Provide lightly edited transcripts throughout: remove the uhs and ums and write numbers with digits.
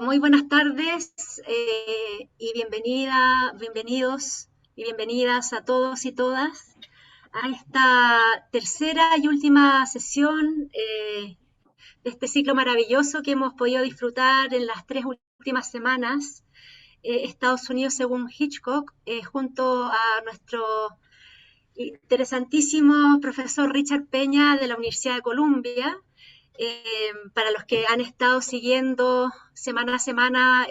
Muy buenas tardes y bienvenidos y bienvenidas a todos y todas a esta tercera y última sesión de este ciclo maravilloso que hemos podido disfrutar en las tres últimas semanas, Estados Unidos según Hitchcock, junto a nuestro interesantísimo profesor Richard Peña de la Universidad de Columbia. Para los que han estado siguiendo semana a semana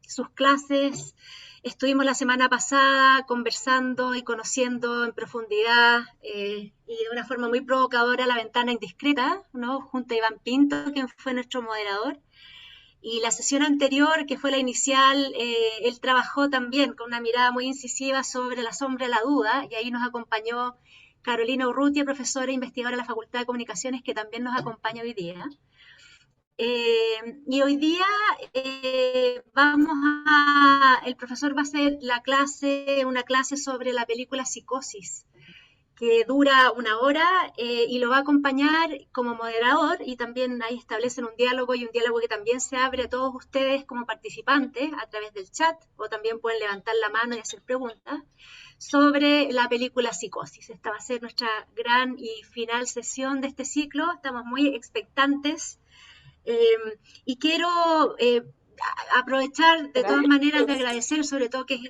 sus clases, estuvimos la semana pasada conversando y conociendo en profundidad y de una forma muy provocadora La Ventana Indiscreta, ¿no? Junto a Iván Pinto, quien fue nuestro moderador. Y la sesión anterior, que fue la inicial, él trabajó también con una mirada muy incisiva sobre la sombra de la duda, y ahí nos acompañó Carolina Urrutia, profesora e investigadora de la Facultad de Comunicaciones, que también nos acompaña hoy día. Y hoy día el profesor va a hacer una clase sobre la película Psicosis, que dura una hora y lo va a acompañar como moderador, y también ahí establecen un diálogo que también se abre a todos ustedes como participantes a través del chat, o también pueden levantar la mano y hacer preguntas sobre la película Psicosis. Esta va a ser nuestra gran y final sesión de este ciclo. Estamos muy expectantes y quiero aprovechar de todas maneras de agradecer, sobre todo que es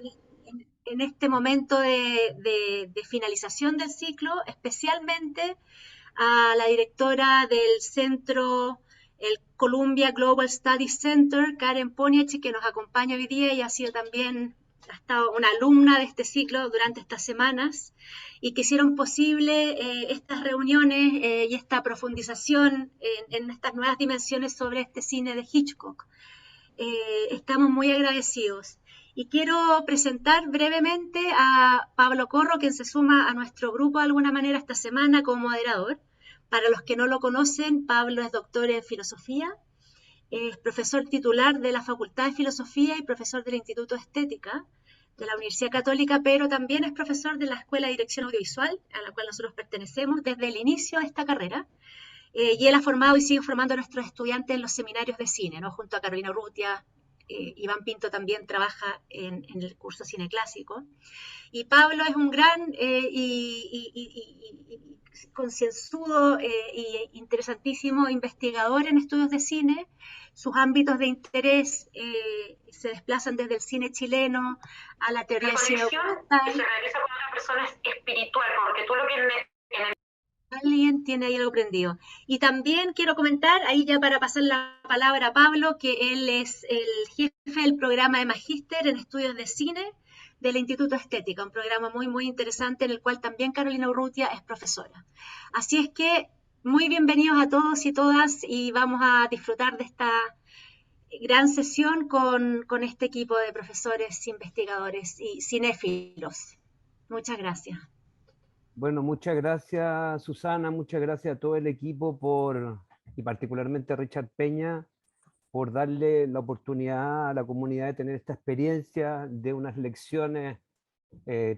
en este momento de finalización del ciclo, especialmente a la directora del centro, el Columbia Global Studies Center, Karen Poniech, que nos acompaña hoy día y ha estado una alumna de este ciclo durante estas semanas y que hicieron posible estas reuniones y esta profundización en estas nuevas dimensiones sobre este cine de Hitchcock. Estamos muy agradecidos. Y quiero presentar brevemente a Pablo Corro, quien se suma a nuestro grupo de alguna manera esta semana como moderador. Para los que no lo conocen, Pablo es doctor en filosofía, es profesor titular de la Facultad de Filosofía y profesor del Instituto de Estética de la Universidad Católica, pero también es profesor de la Escuela de Dirección Audiovisual, a la cual nosotros pertenecemos desde el inicio de esta carrera. Y él ha formado y sigue formando a nuestros estudiantes en los seminarios de cine, ¿no? Junto a Carolina Urrutia. Iván Pinto también trabaja en el curso Cine Clásico. Y Pablo es un gran y concienzudo y interesantísimo investigador en estudios de cine. Sus ámbitos de interés se desplazan desde el cine chileno a la teoría del cine documental. Se realiza con una persona espiritual, porque tú lo que en el alguien tiene ahí algo prendido. Y también quiero comentar, ahí ya para pasar la palabra a Pablo, que él es el jefe del programa de Magíster en Estudios de Cine del Instituto de Estética, un programa muy, muy interesante en el cual también Carolina Urrutia es profesora. Así es que muy bienvenidos a todos y todas y vamos a disfrutar de esta gran sesión con este equipo de profesores, investigadores y cinéfilos. Muchas gracias. Bueno, muchas gracias Susana, muchas gracias a todo el equipo y particularmente a Richard Peña, por darle la oportunidad a la comunidad de tener esta experiencia de unas lecciones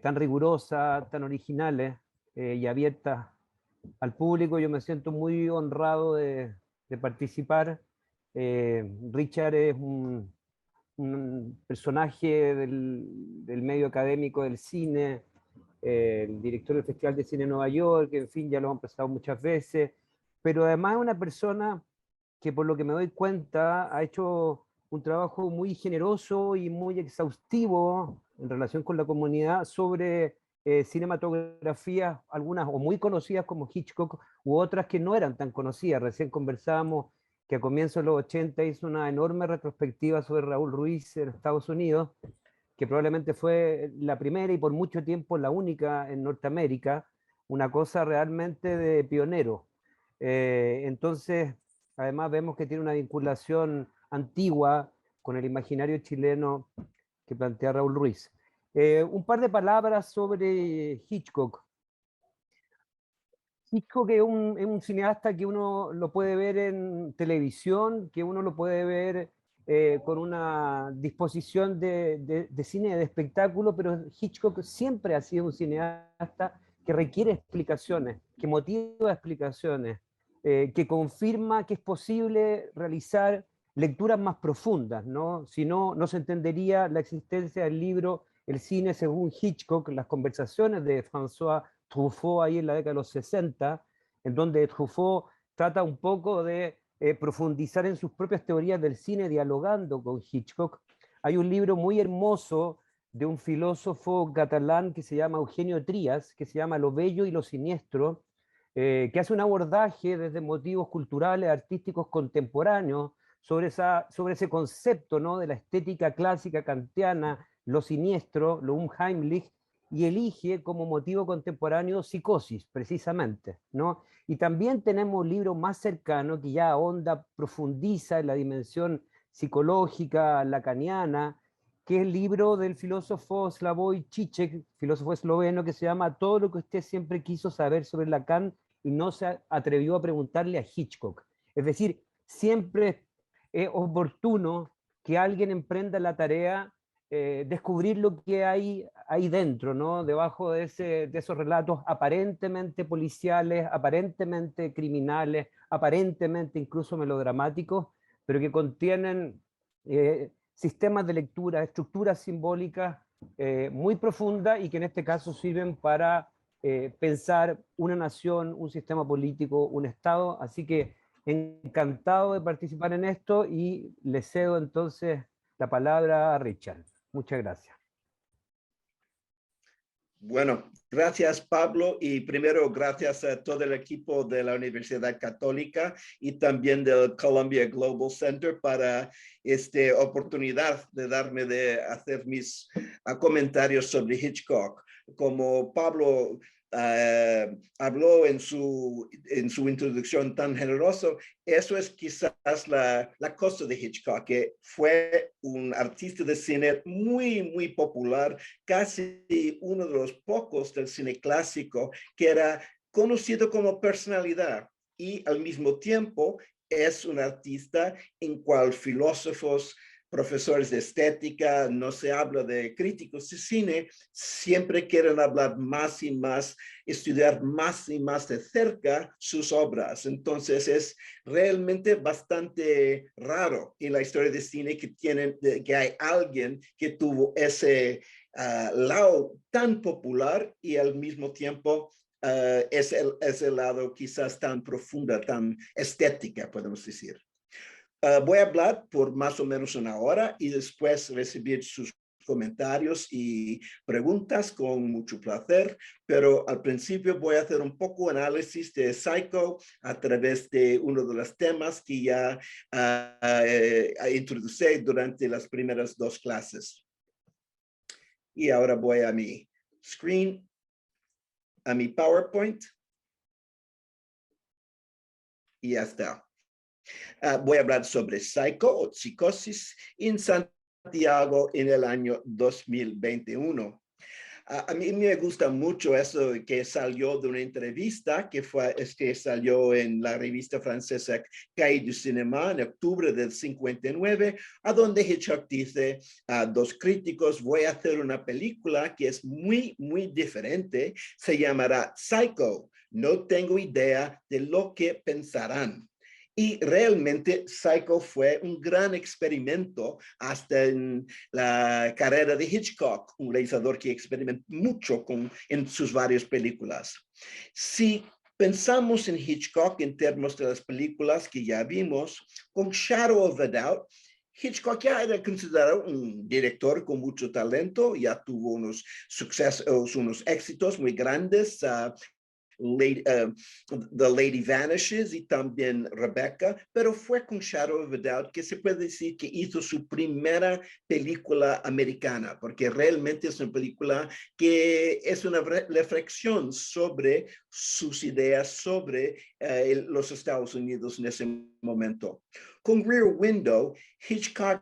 tan rigurosas, tan originales y abiertas al público. Yo me siento muy honrado de participar. Richard es un personaje del medio académico del cine, el director del Festival de Cine de Nueva York, en fin, ya lo han presentado muchas veces, pero además es una persona que, por lo que me doy cuenta, ha hecho un trabajo muy generoso y muy exhaustivo en relación con la comunidad sobre cinematografías, algunas o muy conocidas como Hitchcock, u otras que no eran tan conocidas. Recién conversábamos que a comienzos de los 80 hizo una enorme retrospectiva sobre Raúl Ruiz en Estados Unidos, que probablemente fue la primera y por mucho tiempo la única en Norteamérica, una cosa realmente de pionero. Entonces, además vemos que tiene una vinculación antigua con el imaginario chileno que plantea Raúl Ruiz. Un par de palabras sobre Hitchcock. Hitchcock es un cineasta que uno lo puede ver en televisión, que uno lo puede ver con una disposición de cine, de espectáculo, pero Hitchcock siempre ha sido un cineasta que requiere explicaciones, que motiva explicaciones, que confirma que es posible realizar lecturas más profundas, ¿no? Si no, no se entendería la existencia del libro El cine según Hitchcock, las conversaciones de François Truffaut ahí en la década de los 60, en donde Truffaut trata un poco de profundizar en sus propias teorías del cine dialogando con Hitchcock. Hay un libro muy hermoso de un filósofo catalán que se llama Eugenio Trías, que se llama Lo bello y lo siniestro, que hace un abordaje desde motivos culturales, artísticos contemporáneos, sobre ese concepto, ¿no?, de la estética clásica kantiana, lo siniestro, lo unheimlich, y elige como motivo contemporáneo Psicosis, precisamente, ¿no? Y también tenemos un libro más cercano que ya ahonda, profundiza en la dimensión psicológica lacaniana, que es el libro del filósofo Slavoj Žižek, filósofo esloveno, que se llama Todo lo que usted siempre quiso saber sobre Lacan y no se atrevió a preguntarle a Hitchcock. Es decir, siempre es oportuno que alguien emprenda la tarea, descubrir lo que hay ahí dentro, ¿no? Debajo de esos relatos aparentemente policiales, aparentemente criminales, aparentemente incluso melodramáticos, pero que contienen sistemas de lectura, estructuras simbólicas muy profundas y que en este caso sirven para pensar una nación, un sistema político, un Estado. Así que encantado de participar en esto y le cedo entonces la palabra a Richard. Muchas gracias. Bueno, gracias Pablo, y primero gracias a todo el equipo de la Universidad Católica y también del Columbia Global Center para esta oportunidad de darme de hacer mis comentarios sobre Hitchcock. Como Pablo habló en su introducción tan generoso, eso es quizás la cosa de Hitchcock, que fue un artista de cine muy popular, casi uno de los pocos del cine clásico que era conocido como personalidad, y al mismo tiempo es un artista en cual filósofos, profesores de estética, no se habla de críticos de cine, siempre quieren hablar más y más, estudiar más y más de cerca sus obras. Entonces es realmente bastante raro en la historia de cine que hay alguien que tuvo ese lado tan popular y al mismo tiempo es el lado quizás tan profunda, tan estética, podemos decir. Voy a hablar por más o menos una hora y después recibir sus comentarios y preguntas con mucho placer, pero al principio voy a hacer un poco análisis de Psycho a través de uno de los temas que ya introducí durante las primeras dos clases. Y ahora voy a mi screen, a mi PowerPoint, y ya está. Voy a hablar sobre Psycho o Psicosis en Santiago en el año 2021. A mí me gusta mucho eso que salió de una entrevista que salió en la revista francesa Cahiers du Cinéma en octubre del 59, a donde Hitchcock dice a dos críticos: voy a hacer una película que es muy diferente, se llamará Psycho, no tengo idea de lo que pensarán. Y realmente Psycho fue un gran experimento hasta en la carrera de Hitchcock, un realizador que experimentó mucho en sus varias películas. Si pensamos en Hitchcock en términos de las películas que ya vimos, con Shadow of a Doubt, Hitchcock ya era considerado un director con mucho talento, ya tuvo unos sucesos, unos éxitos muy grandes, The Lady Vanishes y también Rebecca, pero fue con Shadow of a Doubt que se puede decir que hizo su primera película americana, porque realmente es una película que es una reflexión sobre sus ideas sobre los Estados Unidos en ese momento. Con Rear Window, Hitchcock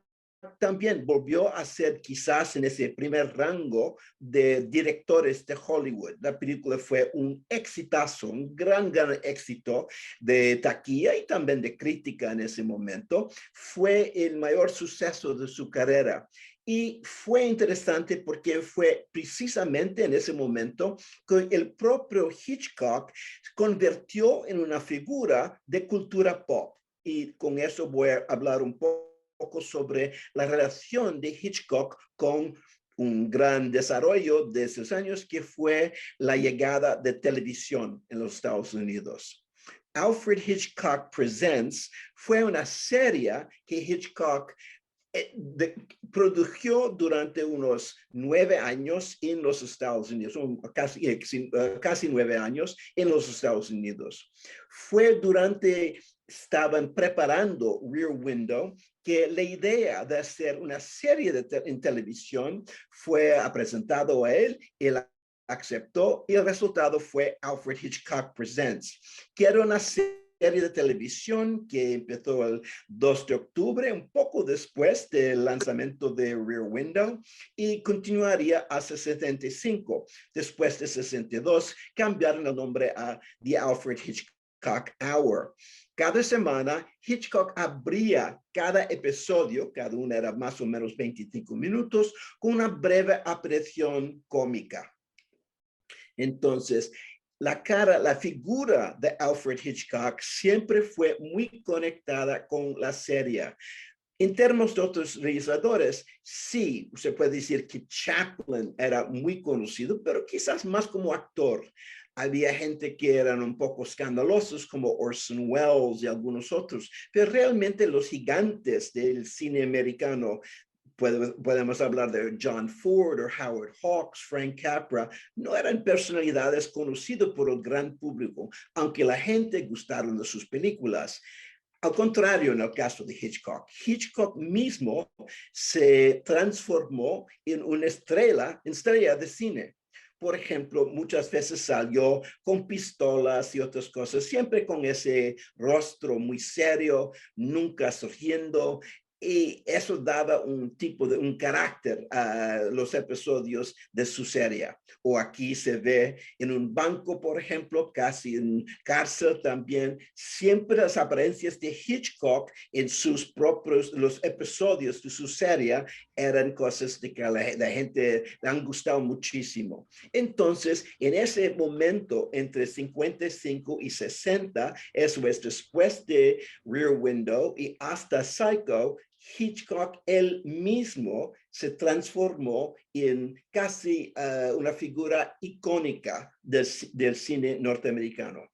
también volvió a ser quizás en ese primer rango de directores de Hollywood. La película fue un exitazo, un gran éxito de taquilla y también de crítica en ese momento. Fue el mayor suceso de su carrera. Y fue interesante porque fue precisamente en ese momento que el propio Hitchcock convirtió en una figura de cultura pop. y con eso voy a hablar un poco sobre la relación de Hitchcock con un gran desarrollo de esos años que fue la llegada de televisión en los Estados Unidos. Alfred Hitchcock Presents fue una serie que Hitchcock produjo durante unos 9 años en los Estados Unidos, casi 9 años en los Estados Unidos. Fue durante estaban preparando Rear Window que la idea de hacer una serie en televisión fue presentado a él, él aceptó y el resultado fue Alfred Hitchcock Presents, que era una serie de televisión que empezó el 2 de octubre, un poco después del lanzamiento de Rear Window, y continuaría hasta 75. Después de 62, cambiaron el nombre a The Alfred Hitchcock Hour. Cada semana, Hitchcock abría cada episodio, cada uno era más o menos 25 minutos, con una breve aparición cómica. Entonces, la figura de Alfred Hitchcock siempre fue muy conectada con la serie. En términos de otros realizadores, sí, se puede decir que Chaplin era muy conocido, pero quizás más como actor. Había gente que eran un poco escandalosos como Orson Welles y algunos otros, pero realmente los gigantes del cine americano, podemos hablar de John Ford o Howard Hawks, Frank Capra, no eran personalidades conocidas por el gran público, aunque la gente gustaron de sus películas. Al contrario, en el caso de Hitchcock, Hitchcock mismo se transformó en una estrella de cine. Por ejemplo, muchas veces salió con pistolas y otras cosas, siempre con ese rostro muy serio, nunca surgiendo. Y eso daba un carácter a los episodios de su serie. O aquí se ve en un banco, por ejemplo, casi en cárcel también, siempre las apariencias de Hitchcock en los episodios de su serie eran cosas de que a la gente le han gustado muchísimo. Entonces, en ese momento, entre 55 y 60, eso es después de Rear Window y hasta Psycho, Hitchcock él mismo se transformó en casi una figura icónica del cine norteamericano.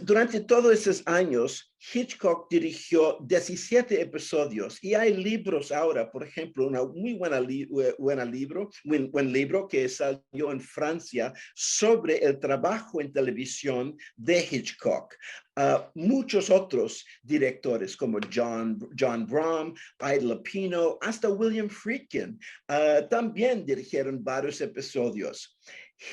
Durante todos esos años, Hitchcock dirigió 17 episodios y hay libros ahora, por ejemplo, una muy buen libro que salió en Francia sobre el trabajo en televisión de Hitchcock. Muchos otros directores como John Bram, Ida Lupino, hasta William Friedkin también dirigieron varios episodios.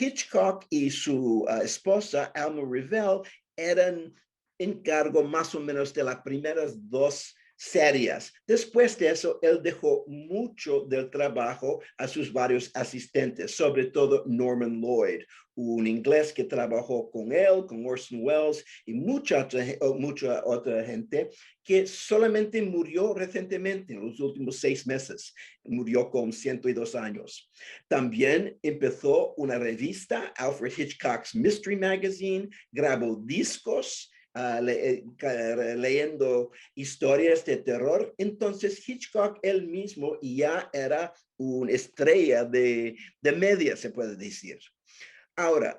Hitchcock y su esposa, Alma Revelle, eran en cargo más o menos de las primeras 2 series. Después de eso, él dejó mucho del trabajo a sus varios asistentes, sobre todo Norman Lloyd, un inglés que trabajó con él, con Orson Welles y mucha otra gente que solamente murió recientemente en los últimos 6 meses. Murió con 102 años. También empezó una revista, Alfred Hitchcock's Mystery Magazine, grabó discos, leyendo historias de terror. Entonces Hitchcock él mismo ya era una estrella de media, se puede decir. Ahora,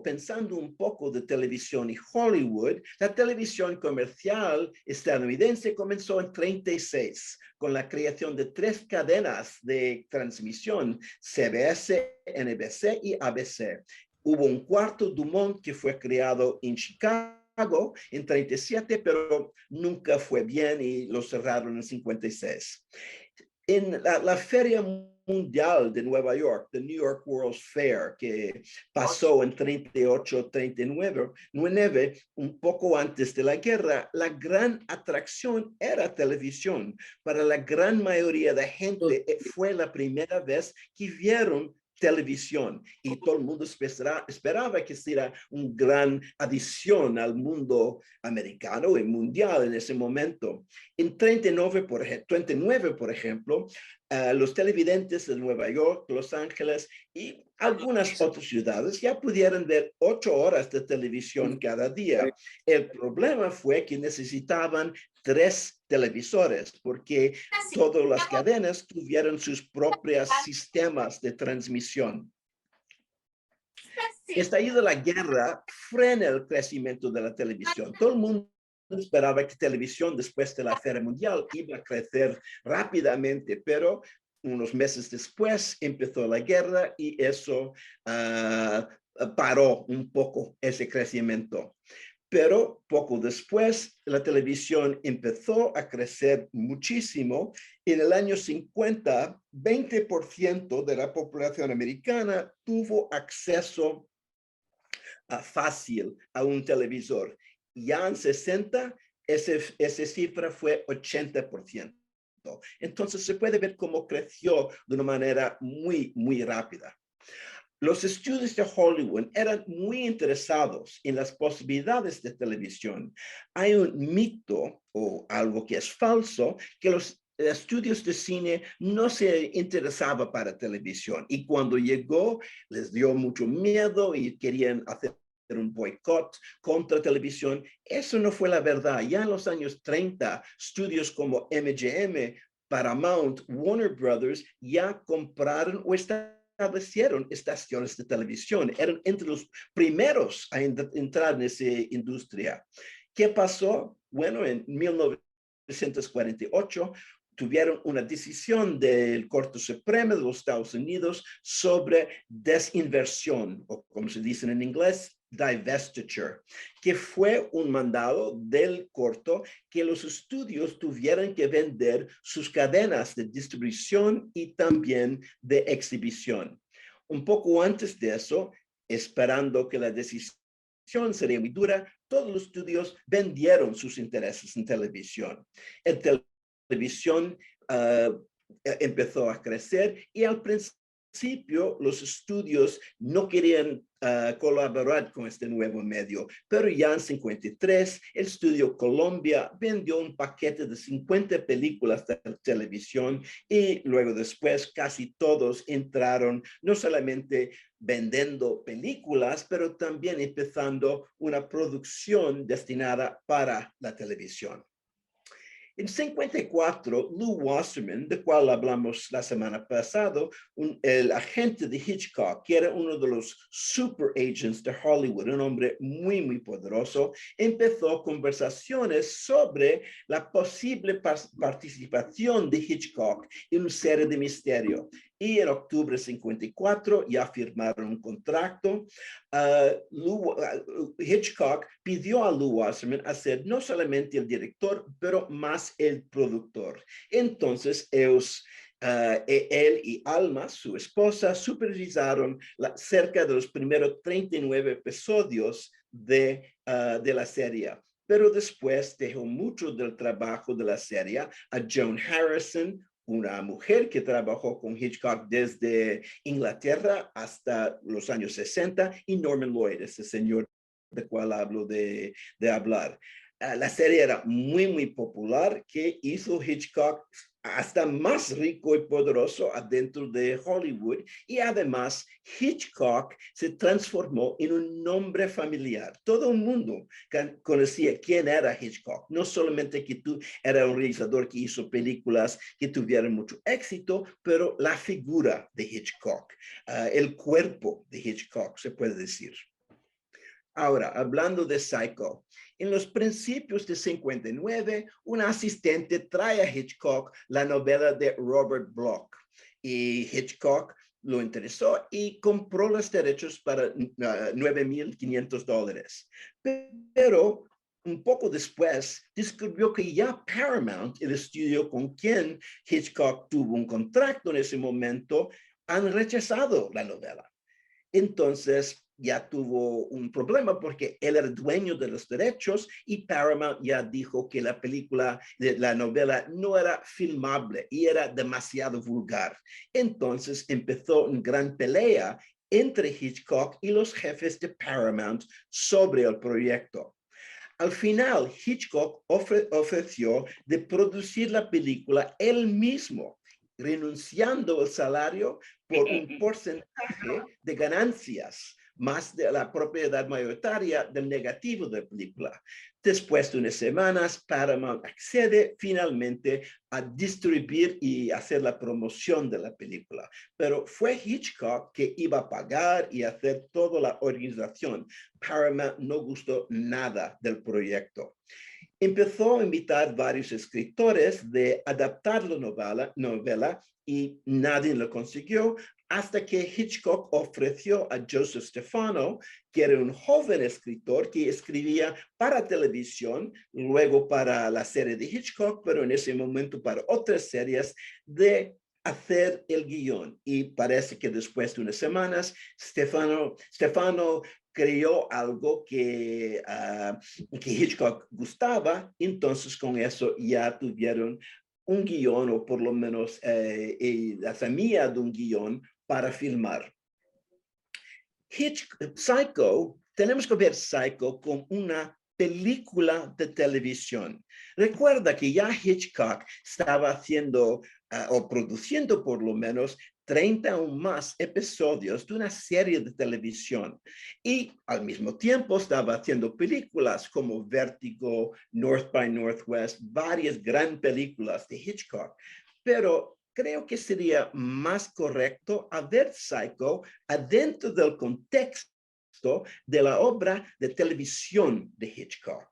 pensando un poco de televisión y Hollywood, la televisión comercial estadounidense comenzó en 36 con la creación de 3 cadenas de transmisión, CBS, NBC y ABC. Hubo un cuarto, Dumont, que fue creado en Chicago en 37, pero nunca fue bien y lo cerraron en 56. En la Feria Mundial de Nueva York, the New York World's Fair, que pasó en 38, 39, un poco antes de la guerra, la gran atracción era televisión. Para la gran mayoría de gente fue la primera vez que vieron televisión y todo el mundo esperaba que fuera una gran adición al mundo americano y mundial en ese momento. En 39, por ejemplo, los televidentes de Nueva York, Los Ángeles y Algunas otras ciudades ya pudieron ver 8 horas de televisión cada día. El problema fue que necesitaban 3 televisores porque todas las cadenas tuvieron sus propios sistemas de transmisión. El estallido de la guerra frena el crecimiento de la televisión. Todo el mundo esperaba que televisión después de la Guerra Mundial iba a crecer rápidamente, pero unos meses después empezó la guerra y eso paró un poco ese crecimiento. Pero poco después, la televisión empezó a crecer muchísimo. En el año 50, 20% de la población americana tuvo acceso fácil a un televisor. Ya en 60, esa cifra fue 80%. Entonces se puede ver cómo creció de una manera muy, muy rápida. Los estudios de Hollywood eran muy interesados en las posibilidades de televisión. Hay un mito o algo que es falso, que los estudios de cine no se interesaban para televisión y cuando llegó les dio mucho miedo y querían hacer un boicot contra televisión. Eso no fue la verdad. Ya en los años 30, estudios como MGM, Paramount, Warner Brothers ya compraron o establecieron estaciones de televisión. Eran entre los primeros a entrar en esa industria. ¿Qué pasó? Bueno, en 1948 tuvieron una decisión del Corte Supremo de los Estados Unidos sobre desinversión, o como se dice en inglés, divestiture, que fue un mandado del corte que los estudios tuvieran que vender sus cadenas de distribución y también de exhibición. Un poco antes de eso, esperando que la decisión sería muy dura, todos los estudios vendieron sus intereses en televisión. En televisión empezó a crecer y al principio los estudios no querían colaborar con este nuevo medio, pero ya en 53 el estudio Columbia vendió un paquete de 50 películas de televisión y luego después casi todos entraron no solamente vendiendo películas, pero también empezando una producción destinada para la televisión. En 54, Lew Wasserman, de cual hablamos la semana pasada, el agente de Hitchcock, que era uno de los super agents de Hollywood, un hombre muy, muy poderoso, empezó conversaciones sobre la posible participación de Hitchcock en una serie de misterio. Y en octubre de 54 ya firmaron un contrato. Hitchcock pidió a Lew Wasserman a ser no solamente el director, pero más el productor. Entonces, él y Alma, su esposa, supervisaron cerca de los primeros 39 episodios de la serie. Pero después dejó mucho del trabajo de la serie a Joan Harrison, una mujer que trabajó con Hitchcock desde Inglaterra hasta los años 60, y Norman Lloyd, ese señor de cual hablo de hablar. La serie era muy, muy popular, que hizo Hitchcock hasta más rico y poderoso adentro de Hollywood, y además Hitchcock se transformó en un nombre familiar. Todo el mundo conocía quién era Hitchcock, no solamente que tú era un realizador que hizo películas que tuvieron mucho éxito, pero la figura de Hitchcock, el cuerpo de Hitchcock, se puede decir. Ahora, hablando de Psycho, en los principios de 59, un asistente trae a Hitchcock la novela de Robert Bloch, y Hitchcock lo interesó y compró los derechos para $9,500. Pero un poco después descubrió que ya Paramount, el estudio con quien Hitchcock tuvo un contrato en ese momento, han rechazado la novela. Entonces ya tuvo un problema porque él era dueño de los derechos y Paramount ya dijo que la película, la novela no era filmable y era demasiado vulgar. Entonces empezó una gran pelea entre Hitchcock y los jefes de Paramount sobre el proyecto. Al final, Hitchcock ofreció de producir la película él mismo renunciando al salario por un porcentaje de ganancias, más de la propiedad mayoritaria del negativo de la película. Después de unas semanas, Paramount accede finalmente a distribuir y hacer la promoción de la película. Pero fue Hitchcock que iba a pagar y hacer toda la organización. Paramount no gustó nada del proyecto. Empezó a invitar varios escritores de adaptar la novela y nadie lo consiguió hasta que Hitchcock ofreció a Joseph Stefano, que era un joven escritor que escribía para televisión, luego para la serie de Hitchcock, pero en ese momento para otras series, de hacer el guión. Y parece que después de unas semanas, Stefano creó algo que Hitchcock gustaba, entonces con eso ya tuvieron un guión o por lo menos la semilla de un guión para filmar. Psycho, tenemos que ver Psycho como una película de televisión. Recuerda que ya Hitchcock estaba haciendo o produciendo por lo menos 30 o más episodios de una serie de televisión y al mismo tiempo estaba haciendo películas como Vértigo, North by Northwest, varias grandes películas de Hitchcock, pero creo que sería más correcto ver Psycho adentro del contexto de la obra de televisión de Hitchcock.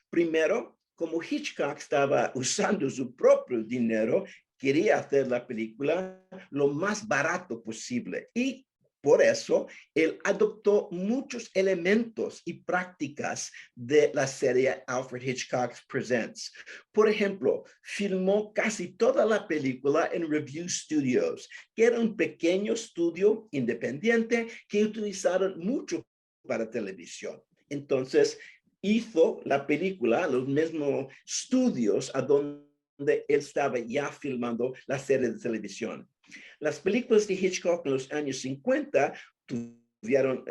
Primero, como Hitchcock estaba usando su propio dinero, quería hacer la película lo más barato posible y por eso él adoptó muchos elementos y prácticas de la serie Alfred Hitchcock Presents. Por ejemplo, filmó casi toda la película en Review Studios, que era un pequeño estudio independiente que utilizaron mucho para televisión. Entonces, hizo la película, los mismos estudios a donde él estaba ya filmando la serie de televisión. Las películas de Hitchcock en los años 50 tuvieron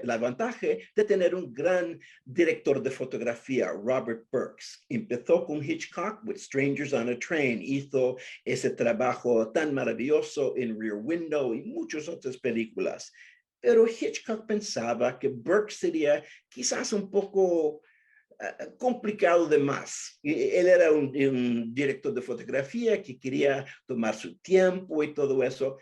la ventaja de tener un gran director de fotografía, Robert Burks. Empezó con Hitchcock with Strangers on a Train, hizo ese trabajo tan maravilloso en Rear Window y muchas otras películas. Pero Hitchcock pensaba que Burks sería quizás un poco complicado de más. Él era un director de fotografía que quería tomar su tiempo y todo eso.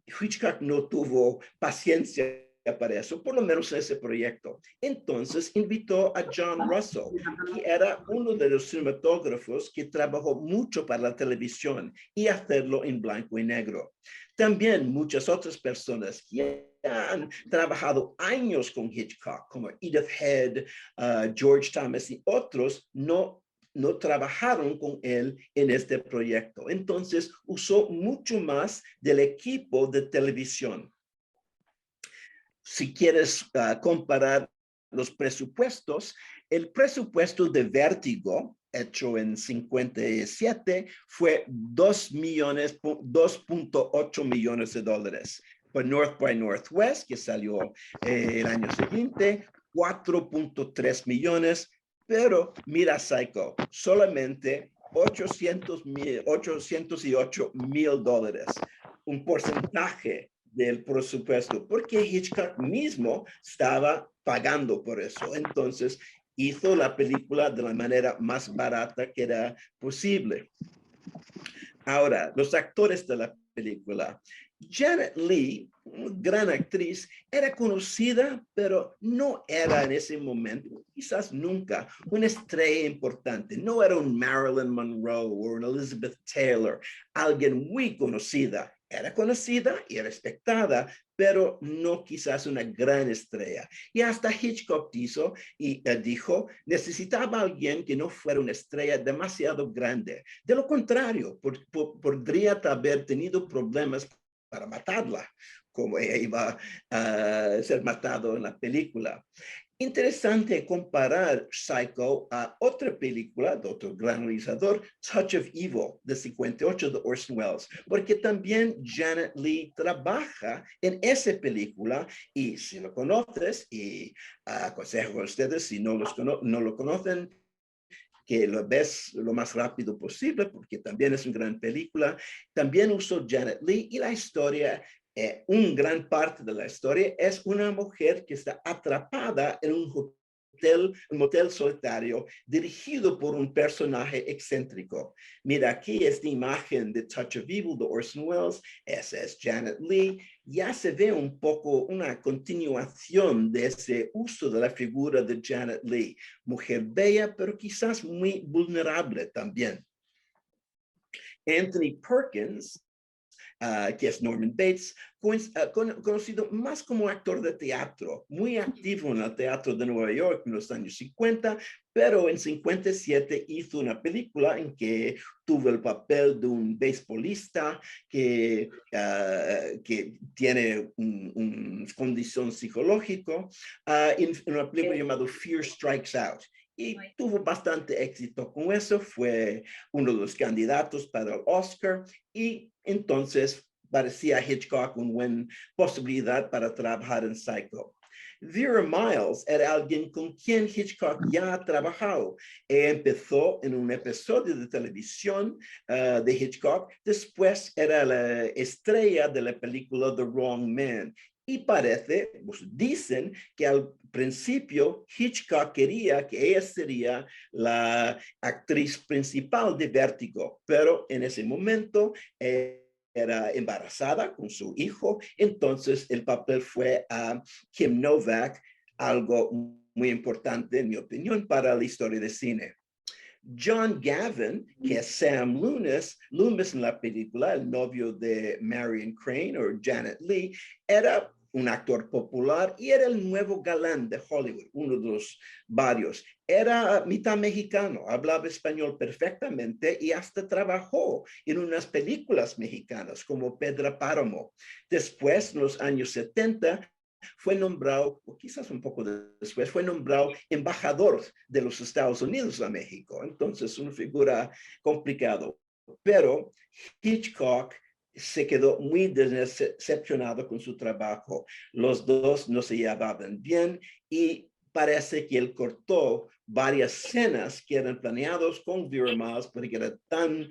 Hitchcock no tuvo paciencia para eso, por lo menos en ese proyecto. Entonces invitó a John Russell, que era uno de los cinematógrafos que trabajó mucho para la televisión y hacerlo en blanco y negro. También muchas otras personas que han trabajado años con Hitchcock, como Edith Head, George Thomas y otros, no trabajaron con él en este proyecto. Entonces, usó mucho más del equipo de televisión. Si quieres comparar los presupuestos, el presupuesto de Vértigo, hecho en 57, fue 2.8 millones de dólares. Por North by Northwest, que salió el año siguiente, 4.3 millones. Pero mira Psycho, solamente 808 mil dólares, un porcentaje del presupuesto, porque Hitchcock mismo estaba pagando por eso. Entonces hizo la película de la manera más barata que era posible. Ahora, los actores de la película. Janet Leigh, una gran actriz, era conocida, pero no era en ese momento, quizás nunca, una estrella importante. No era un Marilyn Monroe o una Elizabeth Taylor, alguien muy conocida. Era conocida y respectada, pero no quizás una gran estrella. Y hasta Hitchcock dijo, necesitaba a alguien que no fuera una estrella demasiado grande. De lo contrario, podría haber tenido problemas para matarla, como ella iba a ser matado en la película. Interesante comparar Psycho a otra película de otro gran realizador, Touch of Evil, de 58 de Orson Welles, porque también Janet Leigh trabaja en esa película y si lo conoces, y aconsejo a ustedes, si no lo conocen, que lo ves lo más rápido posible, porque también es una gran película. También usó Janet Leigh y la historia, una gran parte de la historia es una mujer que está atrapada en un motel solitario dirigido por un personaje excéntrico. Mira aquí esta imagen de Touch of Evil de Orson Welles. Esa es Janet Leigh. Ya se ve un poco una continuación de ese uso de la figura de Janet Leigh. Mujer bella, pero quizás muy vulnerable también. Anthony Perkins, que es Norman Bates, conocido más como actor de teatro, muy activo en el teatro de Nueva York en los años 50, pero en 57 hizo una película en que tuvo el papel de un beisbolista que tiene una condición psicológica, en una película llamada Fear Strikes Out. Y tuvo bastante éxito con eso, fue uno de los candidatos para el Oscar y entonces parecía Hitchcock una buena posibilidad para trabajar en Psycho. Vera Miles era alguien con quien Hitchcock ya ha trabajado. Empezó en un episodio de televisión de Hitchcock, después era la estrella de la película The Wrong Man. Y parece, pues dicen que al principio Hitchcock quería que ella sería la actriz principal de Vértigo, pero en ese momento era embarazada con su hijo, entonces el papel fue a Kim Novak, algo muy importante en mi opinión para la historia de cine. John Gavin, que es Sam Loomis en la película, el novio de Marion Crane o Janet Leigh, era un actor popular y era el nuevo galán de Hollywood, uno de los varios. Era mitad mexicano, hablaba español perfectamente y hasta trabajó en unas películas mexicanas como Pedro Páramo. Después, en los años 70, fue nombrado, o quizás un poco después, fue nombrado embajador de los Estados Unidos a México. Entonces, una figura complicada. Pero Hitchcock se quedó muy decepcionado con su trabajo. Los dos no se llevaban bien y parece que él cortó varias escenas que eran planeados con Vera Miles porque era tan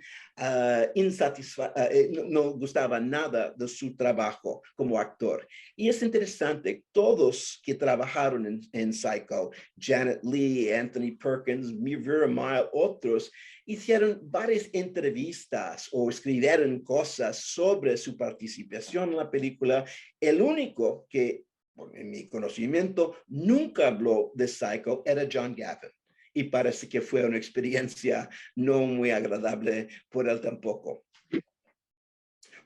no gustaba nada de su trabajo como actor. Y es interesante, todos que trabajaron en Psycho, Janet Leigh, Anthony Perkins, Vera Miles, otros, hicieron varias entrevistas o escribieron cosas sobre su participación en la película. El único que, en mi conocimiento, nunca habló de Psycho era John Gavin. Y parece que fue una experiencia no muy agradable por él tampoco.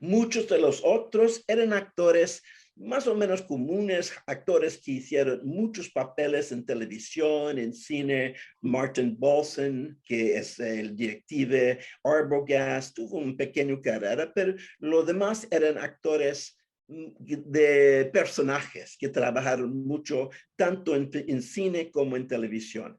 Muchos de los otros eran actores más o menos comunes, actores que hicieron muchos papeles en televisión, en cine. Martin Balsam, que es el directivo Arbogast, tuvo una pequeña carrera, pero lo demás eran actores de personajes que trabajaron mucho tanto en cine como en televisión.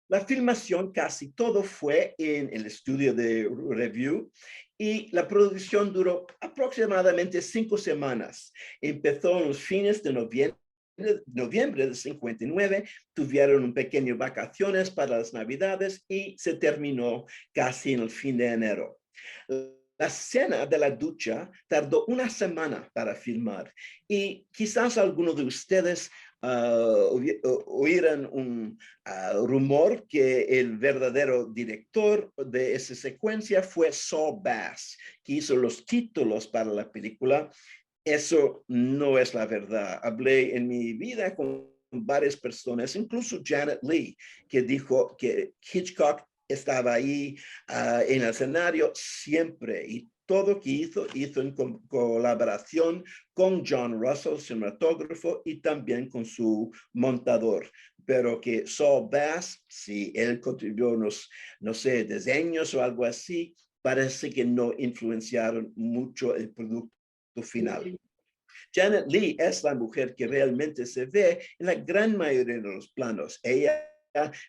La filmación casi todo fue en el estudio de Review y la producción duró aproximadamente 5 semanas. Empezó en los fines de noviembre de 59, tuvieron un pequeño vacaciones para las Navidades y se terminó casi en el fin de enero. La escena de la ducha tardó una semana para filmar y quizás algunos de ustedes oyeron un rumor que el verdadero director de esa secuencia fue Saul Bass, que hizo los títulos para la película. Eso no es la verdad. Hablé en mi vida con varias personas, incluso Janet Leigh, que dijo que Hitchcock estaba ahí en el escenario siempre y todo que hizo en colaboración con John Russell, cinematógrafo, y también con su montador. Pero que Saul Bass, si él contribuyó unos, no sé, diseños o algo así, parece que no influenciaron mucho el producto final. Janet Leigh es la mujer que realmente se ve en la gran mayoría de los planos. Ella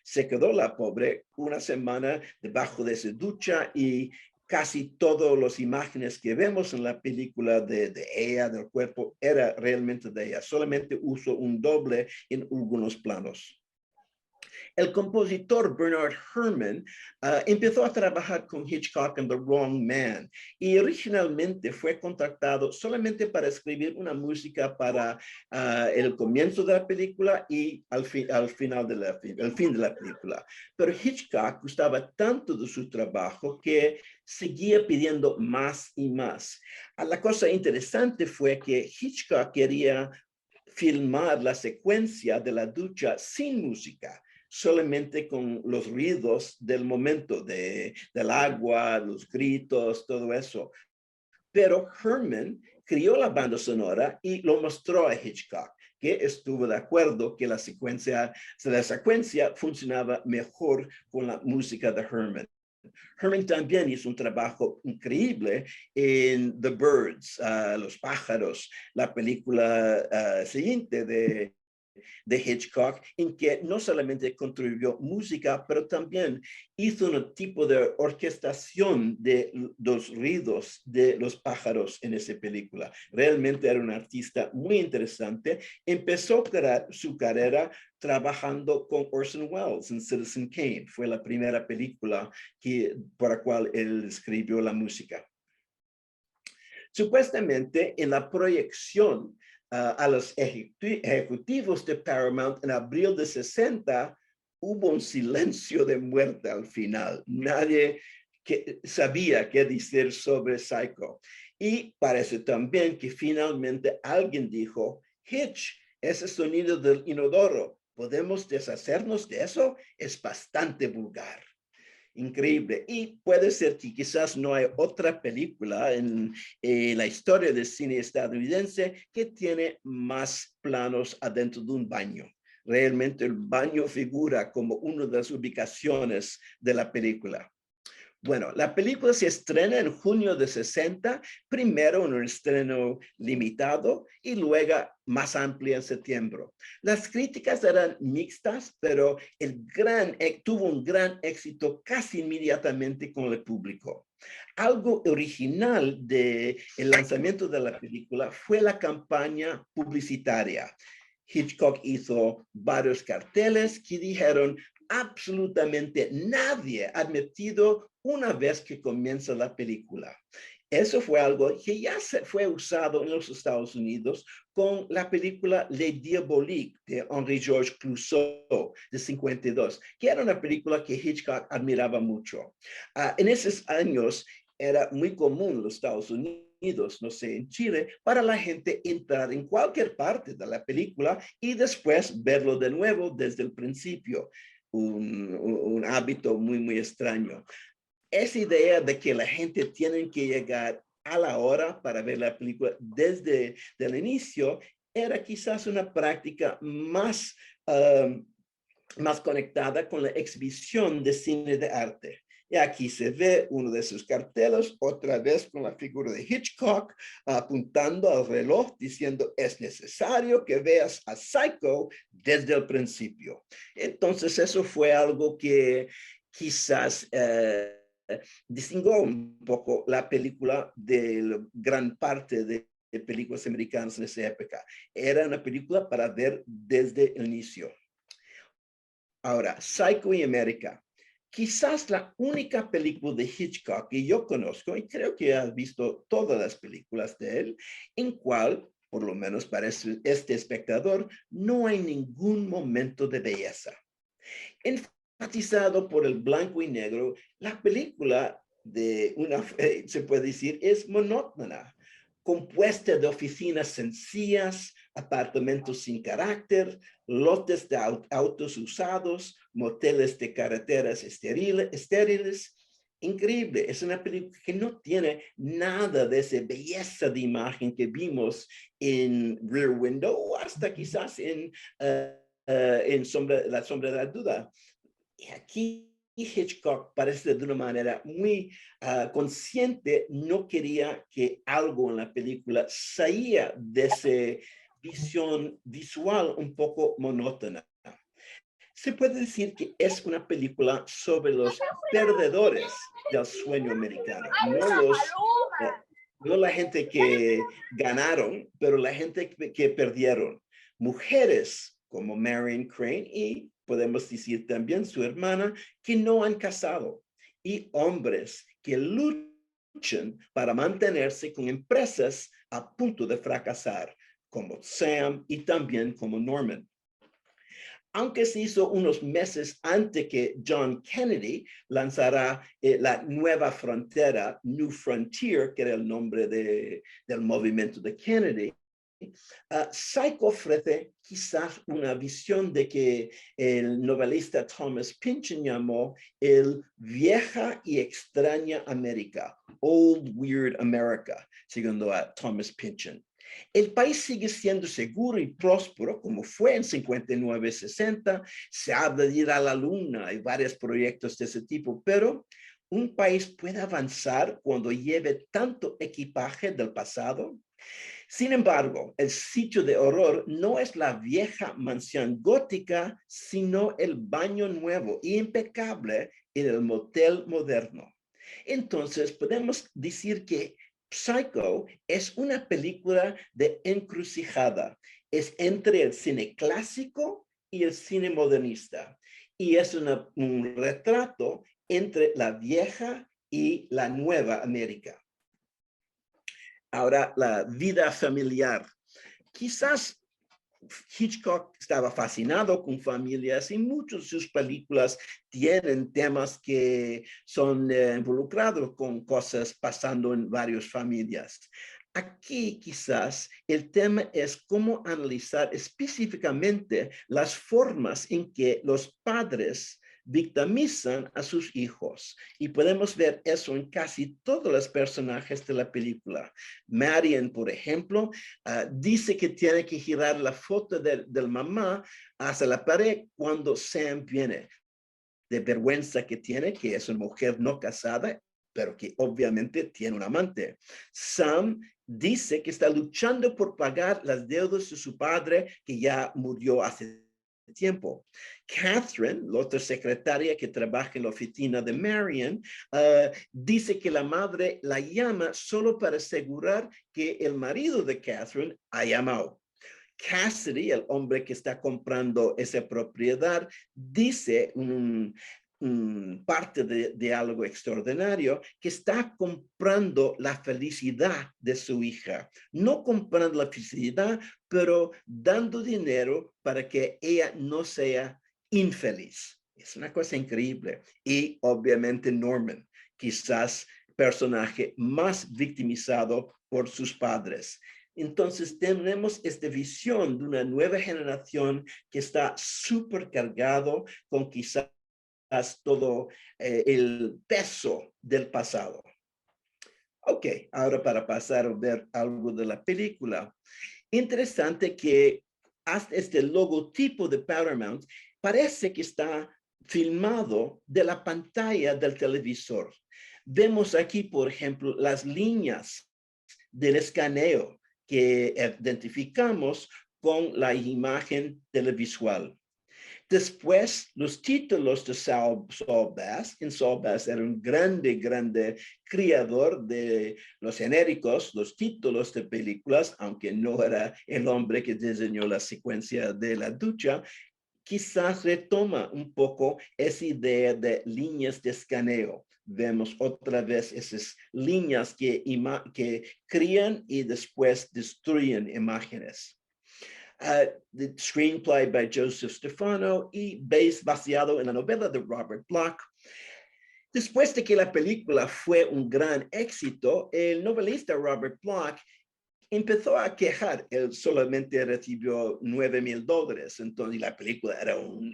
se quedó la pobre una semana debajo de esa ducha y casi todas las imágenes que vemos en la película de ella, del cuerpo, era realmente de ella. Solamente usó un doble en algunos planos. El compositor Bernard Herrmann empezó a trabajar con Hitchcock en The Wrong Man y originalmente fue contactado solamente para escribir una música para el comienzo de la película y al final el fin de la película. Pero Hitchcock gustaba tanto de su trabajo que seguía pidiendo más y más. La cosa interesante fue que Hitchcock quería filmar la secuencia de la ducha sin música, solamente con los ruidos del momento, del agua, los gritos, todo eso. Pero Herrmann crió la banda sonora y lo mostró a Hitchcock, que estuvo de acuerdo que la secuencia funcionaba mejor con la música de Herrmann. Herrmann también hizo un trabajo increíble en The Birds, Los pájaros, la película siguiente de Hitchcock, en que no solamente contribuyó música, pero también hizo un tipo de orquestación de los ruidos de los pájaros en esa película. Realmente era un artista muy interesante. Empezó su carrera trabajando con Orson Welles en Citizen Kane. Fue la primera película por la cual él escribió la música. Supuestamente, en la proyección a los ejecutivos de Paramount en abril de 60, hubo un silencio de muerte al final. Nadie sabía qué decir sobre Psycho. Y parece también que finalmente alguien dijo, Hitch, ese sonido del inodoro, ¿podemos deshacernos de eso? Es bastante vulgar. Increíble. Y puede ser que quizás no hay otra película en la historia del cine estadounidense que tiene más planos adentro de un baño. Realmente el baño figura como una de las ubicaciones de la película. Bueno, la película se estrena en junio de 60, primero en un estreno limitado y luego más amplia en septiembre. Las críticas eran mixtas, pero tuvo un gran éxito casi inmediatamente con el público. Algo original del lanzamiento de la película fue la campaña publicitaria. Hitchcock hizo varios carteles que dijeron absolutamente nadie ha admitido una vez que comienza la película. Eso fue algo que ya fue usado en los Estados Unidos con la película Les Diaboliques de Henri-Georges Clouzot de 52, que era una película que Hitchcock admiraba mucho. En esos años era muy común en los Estados Unidos, no sé, en Chile, para la gente entrar en cualquier parte de la película y después verlo de nuevo desde el principio. Un hábito muy, muy extraño. Esa idea de que la gente tiene que llegar a la hora para ver la película desde el inicio era quizás una práctica más conectada con la exhibición de cine de arte. Y aquí se ve uno de sus carteles, otra vez con la figura de Hitchcock, apuntando al reloj, diciendo, es necesario que veas a Psycho desde el principio. Entonces, eso fue algo que quizás distinguió un poco la película de la gran parte de películas americanas en esa época. Era una película para ver desde el inicio. Ahora, Psycho y América. Quizás la única película de Hitchcock que yo conozco, y creo que has visto todas las películas de él, en cual, por lo menos para este espectador, no hay ningún momento de belleza. Enfatizado por el blanco y negro, la película se puede decir, es monótona, compuesta de oficinas sencillas, apartamentos sin carácter, lotes de autos usados, moteles de carreteras estériles. Increíble, es una película que no tiene nada de esa belleza de imagen que vimos en Rear Window o hasta quizás en La Sombra de la Duda. Y aquí Hitchcock parece de una manera muy consciente, no quería que algo en la película salía de esa visión visual un poco monótona. Se puede decir que es una película sobre los perdedores del sueño americano, no la gente que ganaron, pero la gente que perdieron. Mujeres como Marion Crane y podemos decir también su hermana, que no han casado, y hombres que luchan para mantenerse con empresas a punto de fracasar, como Sam y también como Norman. Aunque se hizo unos meses antes que John Kennedy lanzara la nueva frontera, New Frontier, que era el nombre del movimiento de Kennedy, Psycho ofrece quizás una visión de que el novelista Thomas Pynchon llamó el vieja y extraña América, Old Weird America, siguiendo a Thomas Pynchon. El país sigue siendo seguro y próspero como fue en 59-60. Se habla de ir a la luna, hay varios proyectos de ese tipo, pero un país puede avanzar cuando lleve tanto equipaje del pasado. Sin embargo, el sitio de horror no es la vieja mansión gótica, sino el baño nuevo e impecable en el motel moderno. Entonces, podemos decir que Psycho es una película de encrucijada. Es entre el cine clásico y el cine modernista. Y es un retrato entre la vieja y la nueva América. Ahora, la vida familiar. Quizás Hitchcock estaba fascinado con familias y muchas de sus películas tienen temas que son involucrados con cosas pasando en varias familias. Aquí quizás el tema es cómo analizar específicamente las formas en que los padres victimizan a sus hijos. Y podemos ver eso en casi todos los personajes de la película. Marion, por ejemplo, dice que tiene que girar la foto del mamá hacia la pared cuando Sam viene. De vergüenza que tiene, que es una mujer no casada, pero que obviamente tiene un amante. Sam dice que está luchando por pagar las deudas de su padre, que ya murió hace tiempo. Catherine, la otra secretaria que trabaja en la oficina de Marion, dice que la madre la llama solo para asegurar que el marido de Catherine ha llamado. Cassidy, el hombre que está comprando esa propiedad, dice parte de algo extraordinario, que está comprando la felicidad de su hija. No comprando la felicidad, pero dando dinero para que ella no sea infeliz. Es una cosa increíble. Y obviamente Norman, quizás personaje más victimizado por sus padres. Entonces tenemos esta visión de una nueva generación que está súper cargado con quizás todo el peso del pasado. Ok, ahora para pasar a ver algo de la película. Interesante que hasta este logotipo de Paramount parece que está filmado de la pantalla del televisor. Vemos aquí, por ejemplo, las líneas del escaneo que identificamos con la imagen televisual. Después, los títulos de Saul Bass. Saul Bass era un grande creador de los genéricos, los títulos de películas, aunque no era el hombre que diseñó la secuencia de la ducha. Quizás retoma un poco esa idea de líneas de escaneo. Vemos otra vez esas líneas que crean y después destruyen imágenes. The screenplay by Joseph Stefano y basado en la novela de Robert Bloch. Después de que la película fue un gran éxito, el novelista Robert Bloch empezó a quejar. Él solamente recibió $9,000, entonces la película era un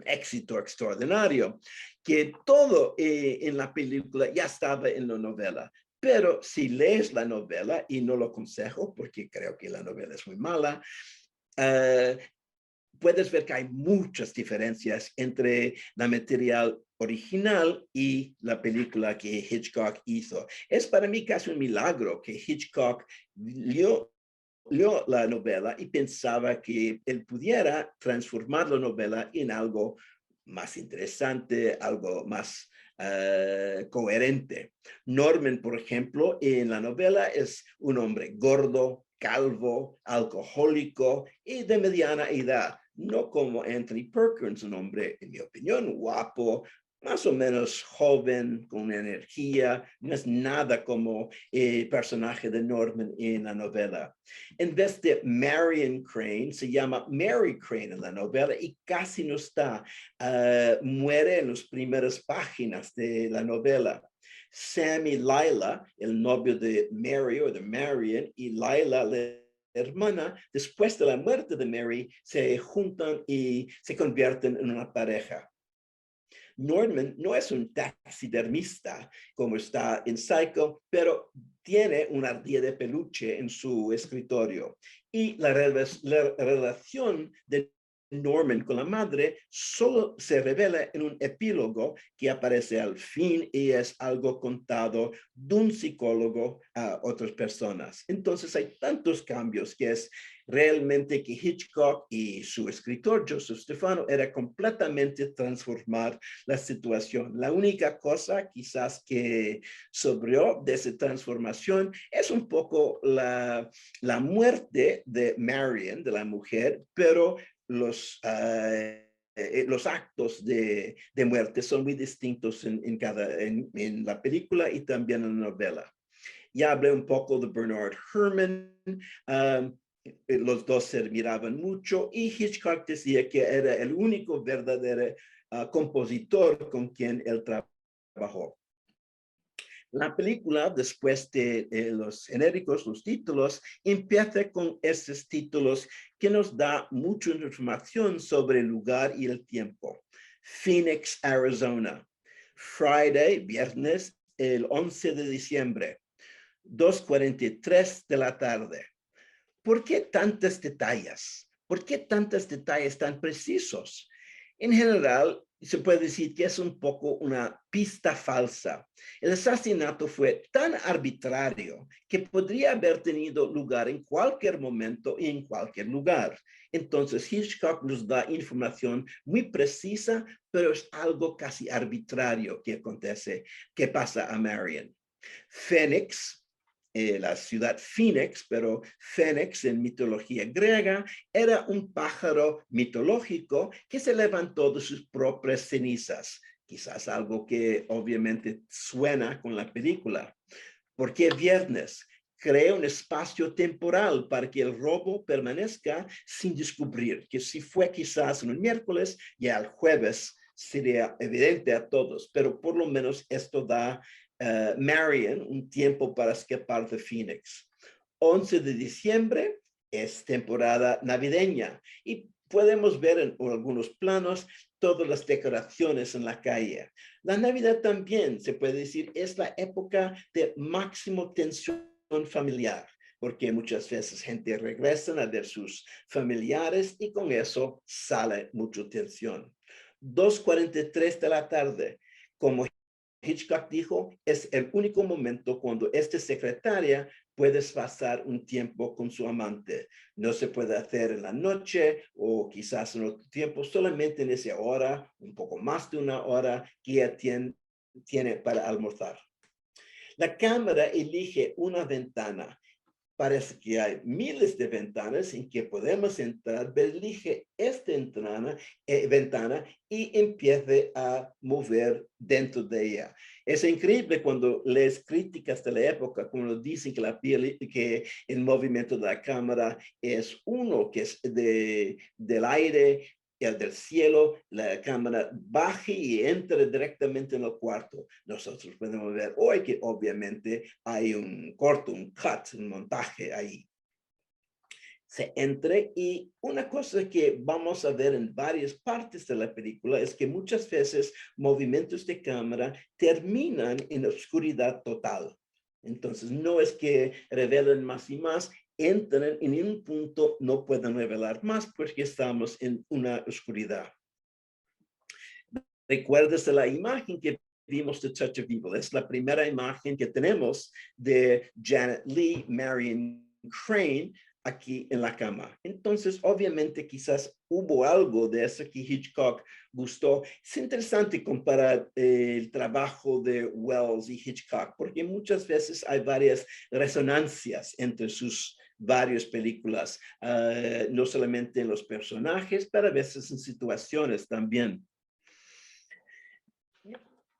éxito extraordinario, que todo en la película ya estaba en la novela. Pero si lees la novela, y no lo aconsejo porque creo que la novela es muy mala, puedes ver que hay muchas diferencias entre la material original y la película que Hitchcock hizo. Es para mí casi un milagro que Hitchcock leyó la novela y pensaba que él pudiera transformar la novela en algo más interesante, algo más coherente. Norman, por ejemplo, en la novela es un hombre gordo, calvo, alcohólico y de mediana edad, no como Anthony Perkins, un hombre, en mi opinión, guapo, más o menos joven, con energía, no es nada como el personaje de Norman en la novela. En vez de Marion Crane, se llama Mary Crane en la novela y casi no está, muere en las primeras páginas de la novela. Sam y Lila, el novio de Mary o de Marion, y Lila, la hermana, después de la muerte de Mary, se juntan y se convierten en una pareja. Norman no es un taxidermista como está en Psycho, pero tiene una ardilla de peluche en su escritorio. Y la relación de Norman con la madre solo se revela en un epílogo que aparece al fin y es algo contado de un psicólogo a otras personas. Entonces hay tantos cambios que es realmente que Hitchcock y su escritor Joseph Stefano era completamente transformar la situación. La única cosa quizás que sobró de esa transformación es un poco la muerte de Marion, de la mujer, pero los actos de muerte son muy distintos en la película y también en la novela. Ya hablé un poco de Bernard Herrmann. Los dos se admiraban mucho y Hitchcock decía que era el único verdadero compositor con quien él trabajó. La película, después de los genéricos, los títulos, empieza con estos títulos que nos da mucha información sobre el lugar y el tiempo. Phoenix, Arizona. Friday, viernes, el 11 de diciembre, 2:43 de la tarde. ¿Por qué tantos detalles? ¿Por qué tantos detalles tan precisos? En general, se puede decir que es un poco una pista falsa. El asesinato fue tan arbitrario que podría haber tenido lugar en cualquier momento y en cualquier lugar. Entonces, Hitchcock nos da información muy precisa, pero es algo casi arbitrario que acontece, que pasa a Marion. Phoenix, la ciudad Phoenix, pero Phoenix en mitología griega era un pájaro mitológico que se levantó de sus propias cenizas. Quizás algo que obviamente suena con la película. ¿Por qué viernes? Crea un espacio temporal para que el robo permanezca sin descubrir, que si fue quizás en un miércoles, ya el jueves sería evidente a todos, pero por lo menos esto da Marion un tiempo para escapar de Phoenix. 11 de diciembre es temporada navideña y podemos ver en algunos planos todas las decoraciones en la calle. La Navidad también, se puede decir, es la época de máximo tensión familiar, porque muchas veces gente regresa a ver sus familiares y con eso sale mucha tensión. 2:43 de la tarde, como Hitchcock dijo, es el único momento cuando esta secretaria puede pasar un tiempo con su amante. No se puede hacer en la noche o quizás en otro tiempo, solamente en esa hora, un poco más de una hora que ella tiene para almorzar. La cámara elige una ventana. Parece que hay miles de ventanas en que podemos entrar, pero elige esta ventana y empiece a mover dentro de ella. Es increíble cuando lees críticas de la época, cuando dicen que el movimiento de la cámara es uno, que es del aire, el del cielo, la cámara baje y entre directamente en el cuarto. Nosotros podemos ver hoy que obviamente hay un corto, un cut, un montaje ahí. Se entre y una cosa que vamos a ver en varias partes de la película es que muchas veces movimientos de cámara terminan en oscuridad total. Entonces no es que revelen más y más, entran en un punto, no pueden revelar más porque estamos en una oscuridad. ¿Recuerdas la imagen que vimos de Touch of Evil? Es la primera imagen que tenemos de Janet Leigh, Marion Crane, aquí en la cama. Entonces, obviamente, quizás hubo algo de eso que Hitchcock gustó. Es interesante comparar el trabajo de Wells y Hitchcock, porque muchas veces hay varias resonancias entre sus varias películas, no solamente en los personajes, pero a veces en situaciones también.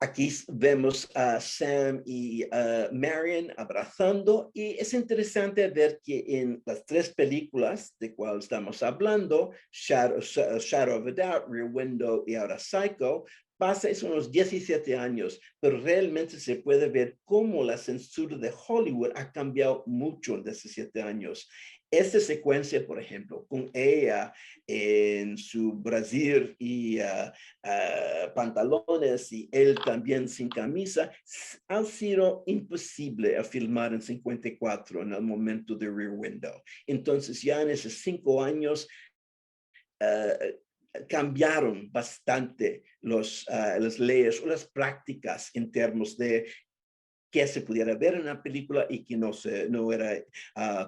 Aquí vemos a Sam y Marion abrazando y es interesante ver que en las tres películas de cual estamos hablando, Shadow of a Doubt, Rear Window y ahora Psycho, pasa es unos 17 años, pero realmente se puede ver cómo la censura de Hollywood ha cambiado mucho en 17 años. Esta secuencia, por ejemplo, con ella en su brasier y pantalones y él también sin camisa, ha sido imposible a filmar en 54 en el momento de Rear Window. Entonces ya en esos 5 años cambiaron bastante las leyes o las prácticas en términos de que se pudiera ver en una película y que no era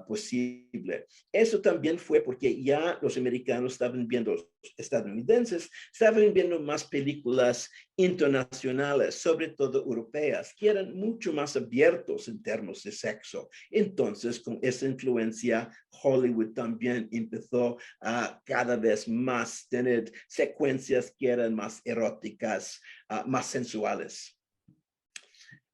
posible. Eso también fue porque ya los americanos estaban viendo, los estadounidenses, estaban viendo más películas internacionales, sobre todo europeas, que eran mucho más abiertos en términos de sexo. Entonces, con esa influencia, Hollywood también empezó a cada vez más tener secuencias que eran más eróticas, más sensuales.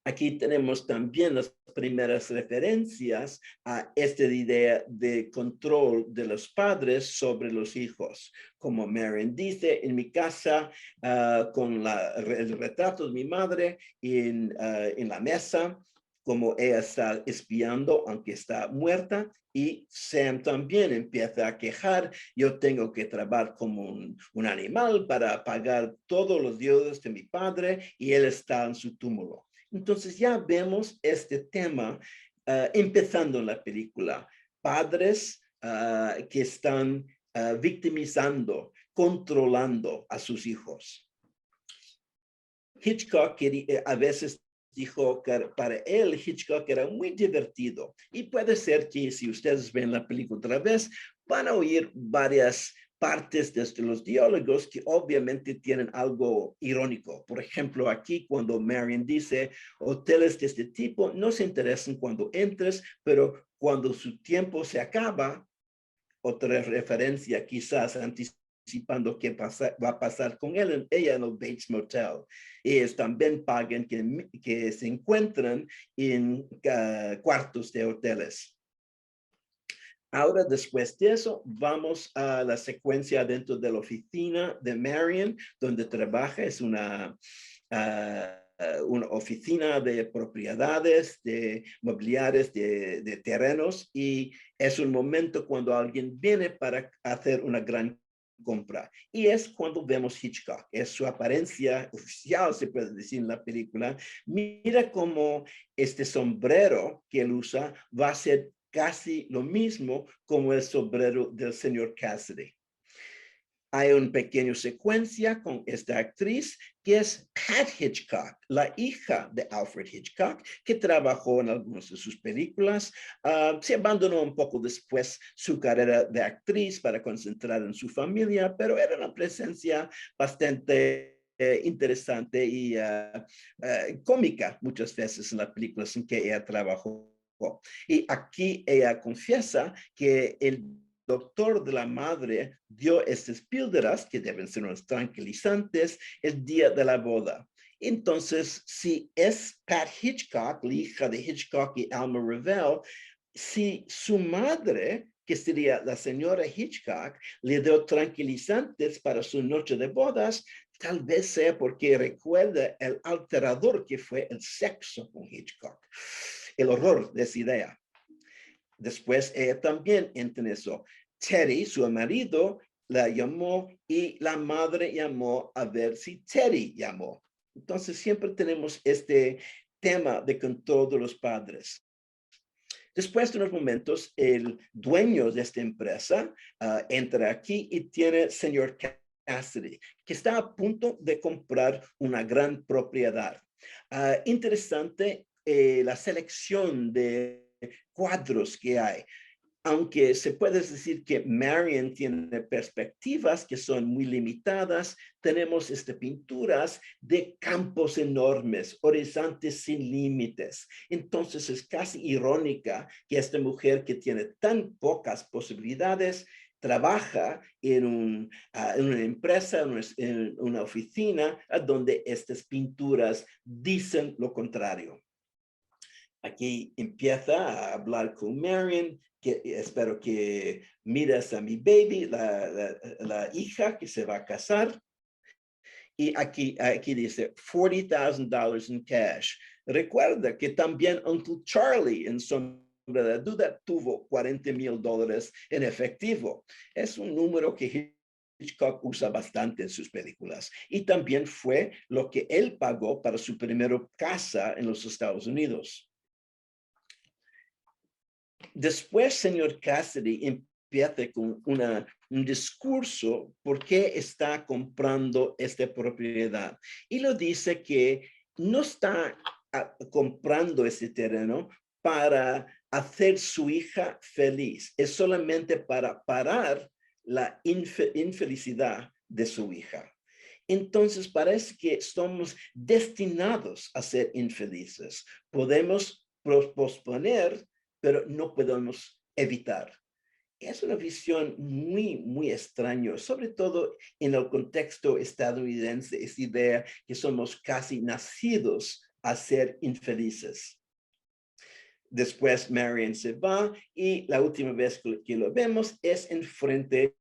Aquí tenemos también las primeras referencias a esta idea de control de los padres sobre los hijos. Como Marion dice, en mi casa, con el retrato de mi madre en la mesa, como ella está espiando, aunque está muerta, y Sam también empieza a quejar, yo tengo que trabajar como un animal para pagar todos los deudas de mi padre, y él está en su túmulo. Entonces ya vemos este tema empezando en la película. Padres que están victimizando, controlando a sus hijos. Hitchcock a veces dijo que para él Hitchcock era muy divertido. Y puede ser que si ustedes ven la película otra vez, van a oír varias partes de los diálogos que obviamente tienen algo irónico. Por ejemplo, aquí cuando Marion dice, hoteles de este tipo no se interesan cuando entres, pero cuando su tiempo se acaba, otra referencia quizás anticipando qué va a pasar con ella en el Bates Motel. Ellos también pagan que se encuentran en cuartos de hoteles. Ahora, después de eso, vamos a la secuencia dentro de la oficina de Marion, donde trabaja. Es una oficina de propiedades, de mobiliarios, de terrenos, y es un momento cuando alguien viene para hacer una gran compra. Y es cuando vemos Hitchcock. Es su apariencia oficial, se puede decir en la película. Mira cómo este sombrero que él usa va a ser casi lo mismo como el sombrero del señor Cassidy. Hay una pequeña secuencia con esta actriz que es Pat Hitchcock, la hija de Alfred Hitchcock, que trabajó en algunas de sus películas. Se abandonó un poco después su carrera de actriz para concentrar en su familia, pero era una presencia bastante interesante y cómica muchas veces en las películas en que ella trabajó. Y aquí ella confiesa que el doctor de la madre dio estas píldoras, que deben ser unos tranquilizantes, el día de la boda. Entonces, si es Pat Hitchcock, la hija de Hitchcock y Alma Revelle, si su madre, que sería la señora Hitchcock, le dio tranquilizantes para su noche de bodas, tal vez sea porque recuerda el alterador que fue el sexo con Hitchcock. El horror de esa idea. Después ella también entendió eso. Teddy, su marido, la llamó y la madre llamó a ver si Teddy llamó. Entonces siempre tenemos este tema de control de los padres. Después de unos momentos, el dueño de esta empresa entra aquí y tiene señor Cassidy, que está a punto de comprar una gran propiedad. Interesante la selección de cuadros que hay. aunque se puede decir que Marion tiene perspectivas que son muy limitadas, tenemos pinturas de campos enormes, horizontes sin límites. Entonces es casi irónica que esta mujer que tiene tan pocas posibilidades trabaja en una empresa, en una oficina, donde estas pinturas dicen lo contrario. Aquí empieza a hablar con Marion, que espero que mires a mi baby, la hija que se va a casar. Y aquí dice $40,000 en cash. Recuerda que también Uncle Charlie en Sombra de la Duda tuvo $40,000 en efectivo. Es un número que Hitchcock usa bastante en sus películas. Y también fue lo que él pagó para su primera casa en los Estados Unidos. Después, señor Cassidy empieza con un discurso por qué está comprando esta propiedad. Y lo dice que no está comprando ese terreno para hacer su hija feliz. Es solamente para parar la infelicidad de su hija. Entonces parece que estamos destinados a ser infelices. Podemos posponer, pero no podemos evitar. Es una visión muy extraña, sobre todo en el contexto estadounidense, esta idea que somos casi nacidos a ser infelices. Después Marion se va y la última vez que lo vemos es enfrente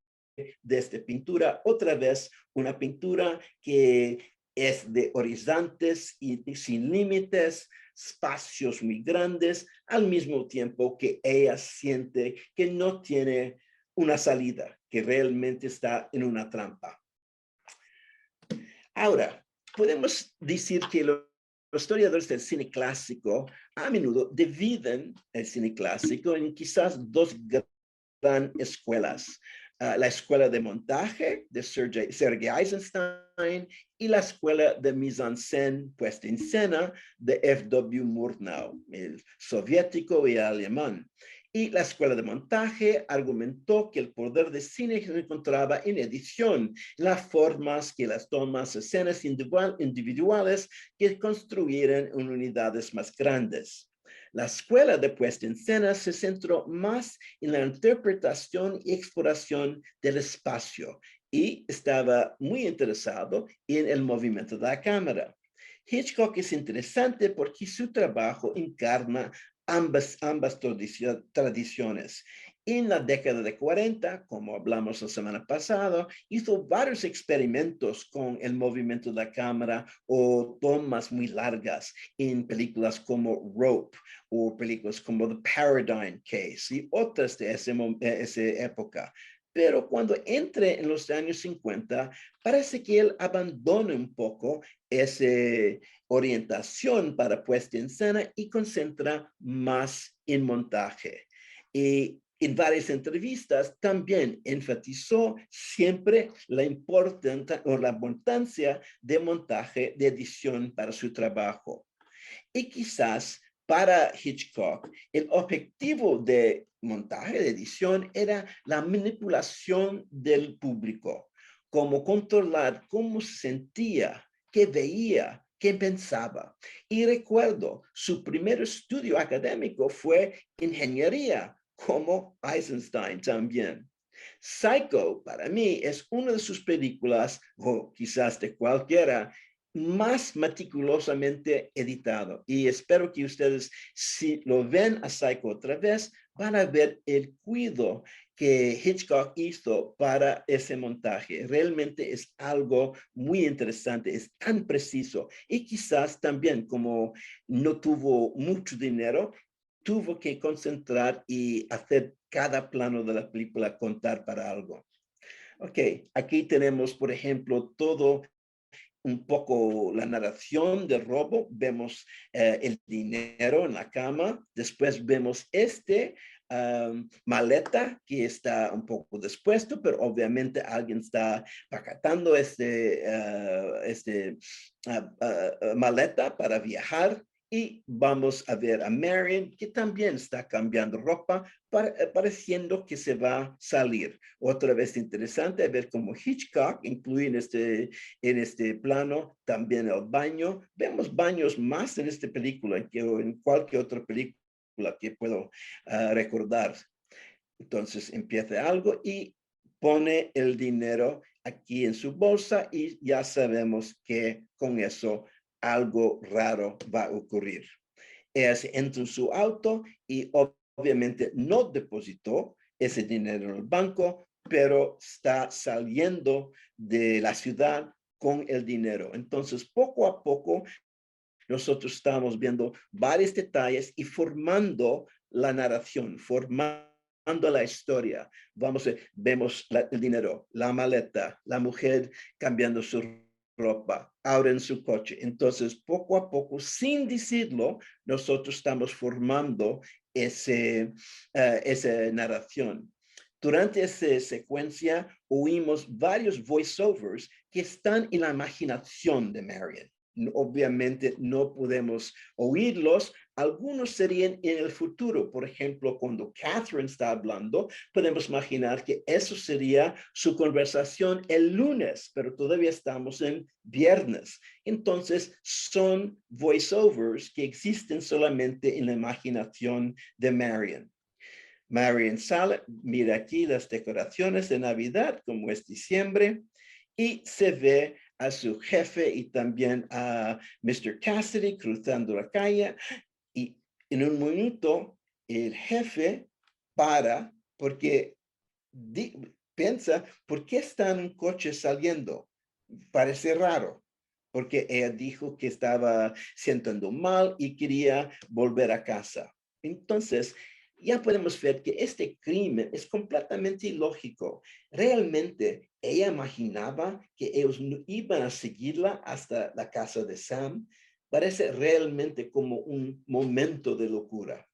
de esta pintura, otra vez una pintura que es de horizontes y sin límites, espacios muy grandes, al mismo tiempo que ella siente que no tiene una salida, que realmente está en una trampa. Ahora, podemos decir que los historiadores del cine clásico a menudo dividen el cine clásico en quizás dos grandes escuelas. La escuela de montaje de Sergei Eisenstein y la escuela de mise-en-scène, puesta en escena, de F.W. Murnau, el soviético y el alemán. Y la escuela de montaje argumentó que el poder de cine se encontraba en edición, en las formas que las tomas, escenas individuales que construyeran en unidades más grandes. La escuela de puesta en escena se centró más en la interpretación y exploración del espacio y estaba muy interesado en el movimiento de la cámara. Hitchcock es interesante porque su trabajo encarna ambas tradiciones. En la década de 40, como hablamos la semana pasada, hizo varios experimentos con el movimiento de la cámara o tomas muy largas en películas como Rope o películas como The Paradigm Case y otras de esa época. Pero cuando entre en los años 50, parece que él abandona un poco esa orientación para puesta en escena y concentra más en montaje. Y en varias entrevistas también enfatizó siempre la importancia de montaje, de edición para su trabajo. Y quizás para Hitchcock, el objetivo de montaje, de edición, era la manipulación del público, como controlar cómo se sentía, qué veía, qué pensaba. Y recuerdo, su primer estudio académico fue ingeniería, como Eisenstein también. Psycho, para mí, es una de sus películas, o quizás de cualquiera, más meticulosamente editado. Y espero que ustedes, si lo ven a Psycho otra vez, van a ver el cuidado que Hitchcock hizo para ese montaje. Realmente es algo muy interesante, es tan preciso. Y quizás también, como no tuvo mucho dinero, tuvo que concentrar y hacer cada plano de la película contar para algo. Ok, aquí tenemos, por ejemplo, todo un poco la narración del robo. Vemos el dinero en la cama. Después vemos maleta que está un poco dispuesto, pero obviamente alguien está pacatando maleta para viajar. Y vamos a ver a Marion, que también está cambiando ropa, pareciendo que se va a salir. Otra vez interesante ver cómo Hitchcock incluye en este plano también el baño. Vemos baños más en esta película que en cualquier otra película que puedo recordar. Entonces empieza algo y pone el dinero aquí en su bolsa y ya sabemos que con eso algo raro va a ocurrir. Ella entra en su auto y obviamente no depositó ese dinero en el banco, pero está saliendo de la ciudad con el dinero. Entonces, poco a poco, nosotros estamos viendo varios detalles y formando la narración, formando la historia. Vemos el dinero, la maleta, la mujer cambiando su ropa, ahora en su coche. Entonces, poco a poco, sin decirlo, nosotros estamos formando esa narración. Durante esa secuencia, oímos varios voiceovers que están en la imaginación de Marion. Obviamente no podemos oírlos. Algunos serían en el futuro. Por ejemplo, cuando Catherine está hablando, podemos imaginar que eso sería su conversación el lunes, pero todavía estamos en viernes. Entonces, son voiceovers que existen solamente en la imaginación de Marion. Marion sale, mira aquí las decoraciones de Navidad, como es diciembre, y se ve a su jefe y también a Mr. Cassidy cruzando la calle. Y en un momento, el jefe para porque piensa, ¿por qué está en un coche saliendo? Parece raro, porque ella dijo que estaba sintiendo mal y quería volver a casa. Entonces, ya podemos ver que este crimen es completamente ilógico. Realmente, ella imaginaba que ellos no iban a seguirla hasta la casa de Sam. Parece realmente como un momento de locura.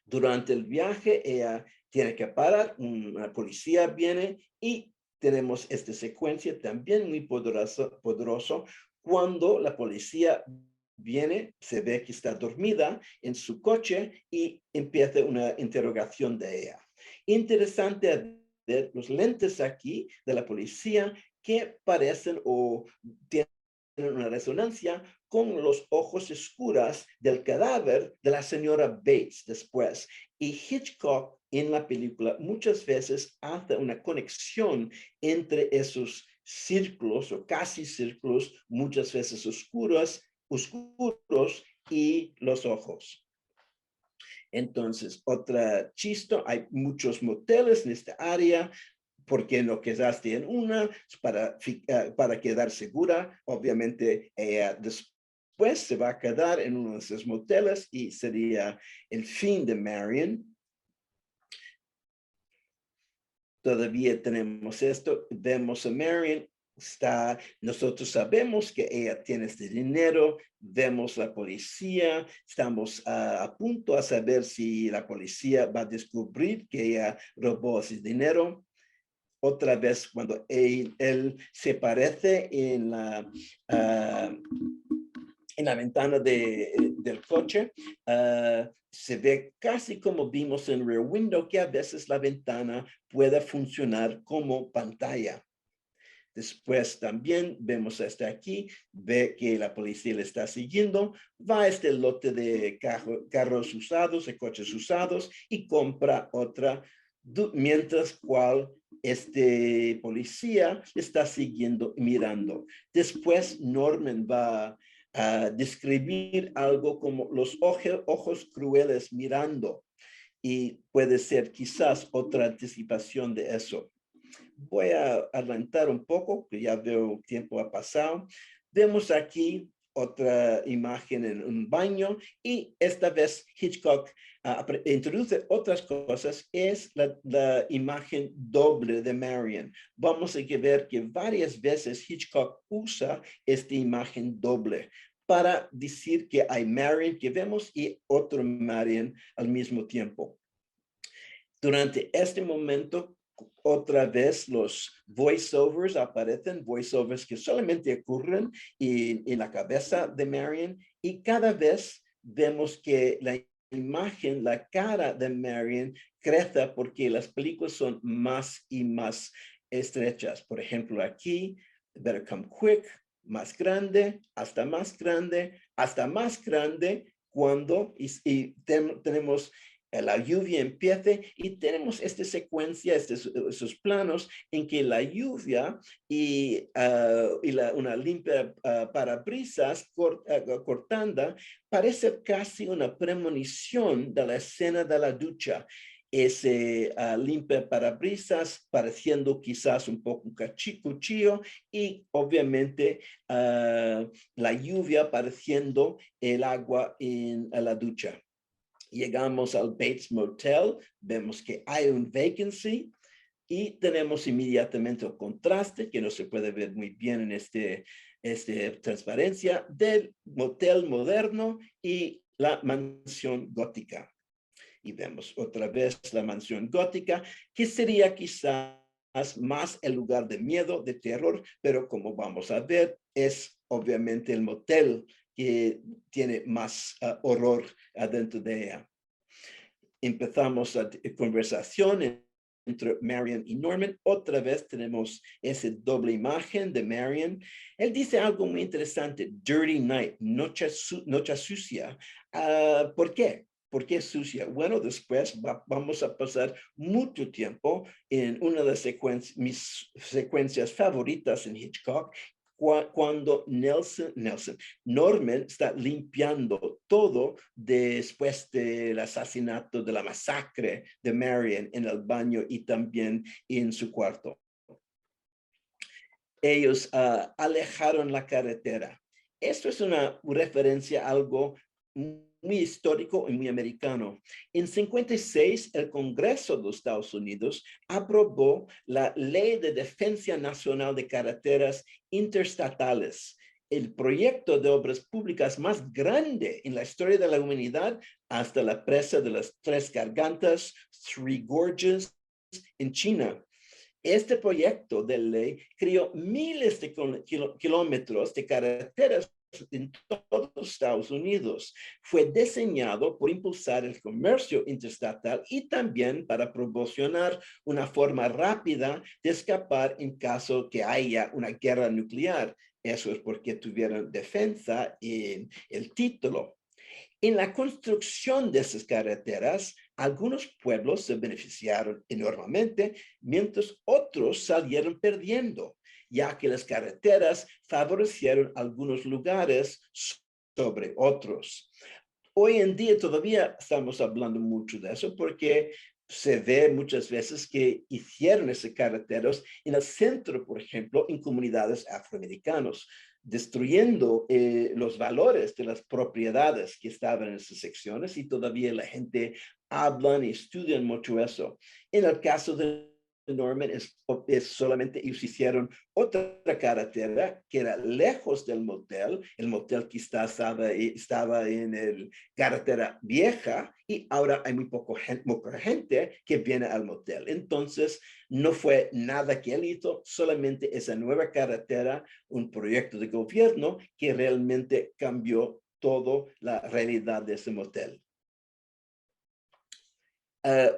Durante el viaje, ella tiene que parar, una policía viene y tenemos esta secuencia también muy poderoso cuando la policía viene, se ve que está dormida en su coche y empieza una interrogación de ella. Interesante ver los lentes aquí de la policía que parecen o tienen una resonancia con los ojos oscuros del cadáver de la señora Bates después. Y Hitchcock en la película muchas veces hace una conexión entre esos círculos o casi círculos, muchas veces oscuros y los ojos. Entonces, otra chiste, hay muchos moteles en esta área, porque no quedaste en una para quedar segura. Obviamente, después se va a quedar en uno de esos moteles y sería el fin de Marion. Todavía tenemos esto, vemos a Marion, nosotros sabemos que ella tiene este dinero, vemos la policía, estamos a punto a saber si la policía va a descubrir que ella robó ese dinero. Otra vez cuando él se parece en la ventana del coche, se ve casi como vimos en Rear Window, que a veces la ventana puede funcionar como pantalla. Después también vemos hasta aquí, ve que la policía le está siguiendo, va a este lote de carros usados, de coches usados y compra otra, mientras cual este policía está siguiendo y mirando. Después Norman va a describir algo como los ojos crueles mirando y puede ser quizás otra anticipación de eso. Voy a adelantar un poco, que ya veo el tiempo ha pasado. Vemos aquí otra imagen en un baño y esta vez Hitchcock introduce otras cosas, es la imagen doble de Marion. Vamos a ver que varias veces Hitchcock usa esta imagen doble para decir que hay Marion que vemos y otro Marion al mismo tiempo. Durante este momento, Otra vez los voiceovers aparecen, voiceovers que solamente ocurren en la cabeza de Marion, y cada vez vemos que la imagen, la cara de Marion crece porque las películas son más y más estrechas. Por ejemplo, aquí, Better Come Quick, más grande, hasta más grande, hasta más grande, cuando tenemos la lluvia empiece y tenemos esta secuencia, esos planos en que la lluvia y una limpia parabrisas cortando parece casi una premonición de la escena de la ducha. Ese limpia parabrisas pareciendo quizás un poco un cuchillo, y obviamente la lluvia pareciendo el agua en la ducha. Llegamos al Bates Motel, vemos que hay un vacancy y tenemos inmediatamente el contraste, que no se puede ver muy bien en esta transparencia, del motel moderno y la mansión gótica. Y vemos otra vez la mansión gótica, que sería quizás más el lugar de miedo, de terror, pero como vamos a ver, es obviamente el motel que tiene más horror adentro de ella. Empezamos la conversación entre Marion y Norman. Otra vez tenemos esa doble imagen de Marion. Él dice algo muy interesante: dirty night, noche sucia. ¿Por qué? ¿Por qué sucia? Bueno, después vamos a pasar mucho tiempo en una de mis secuencias favoritas en Hitchcock, cuando Norman está limpiando todo después del asesinato, de la masacre de Marion en el baño y también en su cuarto. Ellos alejaron la carretera. Esto es una referencia a algo muy histórico y muy americano. En 56, el Congreso de los Estados Unidos aprobó la Ley de Defensa Nacional de Carreteras Interstatales, el proyecto de obras públicas más grande en la historia de la humanidad, hasta la presa de las Tres Gargantas, Three Gorges, en China. Este proyecto de ley creó miles de kilómetros de carreteras en todos los Estados Unidos. Fue diseñado por impulsar el comercio interestatal y también para proporcionar una forma rápida de escapar en caso que haya una guerra nuclear. Eso es porque tuvieron defensa en el título. En la construcción de esas carreteras, algunos pueblos se beneficiaron enormemente, mientras otros salieron perdiendo, ya que las carreteras favorecieron algunos lugares sobre otros. Hoy en día todavía estamos hablando mucho de eso, porque se ve muchas veces que hicieron esas carreteras en el centro, por ejemplo, en comunidades afroamericanas, destruyendo los valores de las propiedades que estaban en esas secciones, y todavía la gente habla y estudia mucho eso. En el caso de Norman es solamente ellos hicieron otra carretera que era lejos del motel. El motel quizás estaba en el carretera vieja, y ahora hay muy poca gente que viene al motel. Entonces no fue nada que él hizo, solamente esa nueva carretera, un proyecto de gobierno que realmente cambió toda la realidad de ese motel.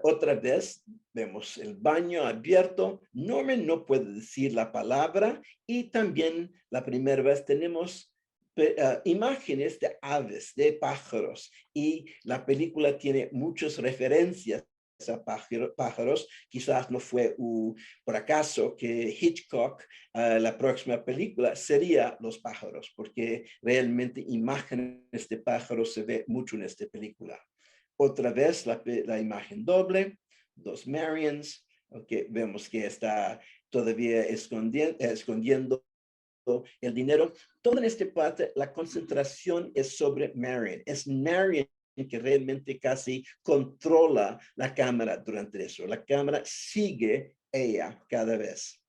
Otra vez vemos el baño abierto. Norman no puede decir la palabra, y también la primera vez tenemos imágenes de aves, de pájaros, y la película tiene muchas referencias a pájaros. Quizás no fue por acaso que Hitchcock, la próxima película sería Los pájaros, porque realmente imágenes de pájaros se ve mucho en esta película. Otra vez la imagen doble, dos Marions, okay, vemos que está todavía escondiendo el dinero. Toda en esta parte, la concentración es sobre Marion. Es Marion que realmente casi controla la cámara durante eso. La cámara sigue ella cada vez.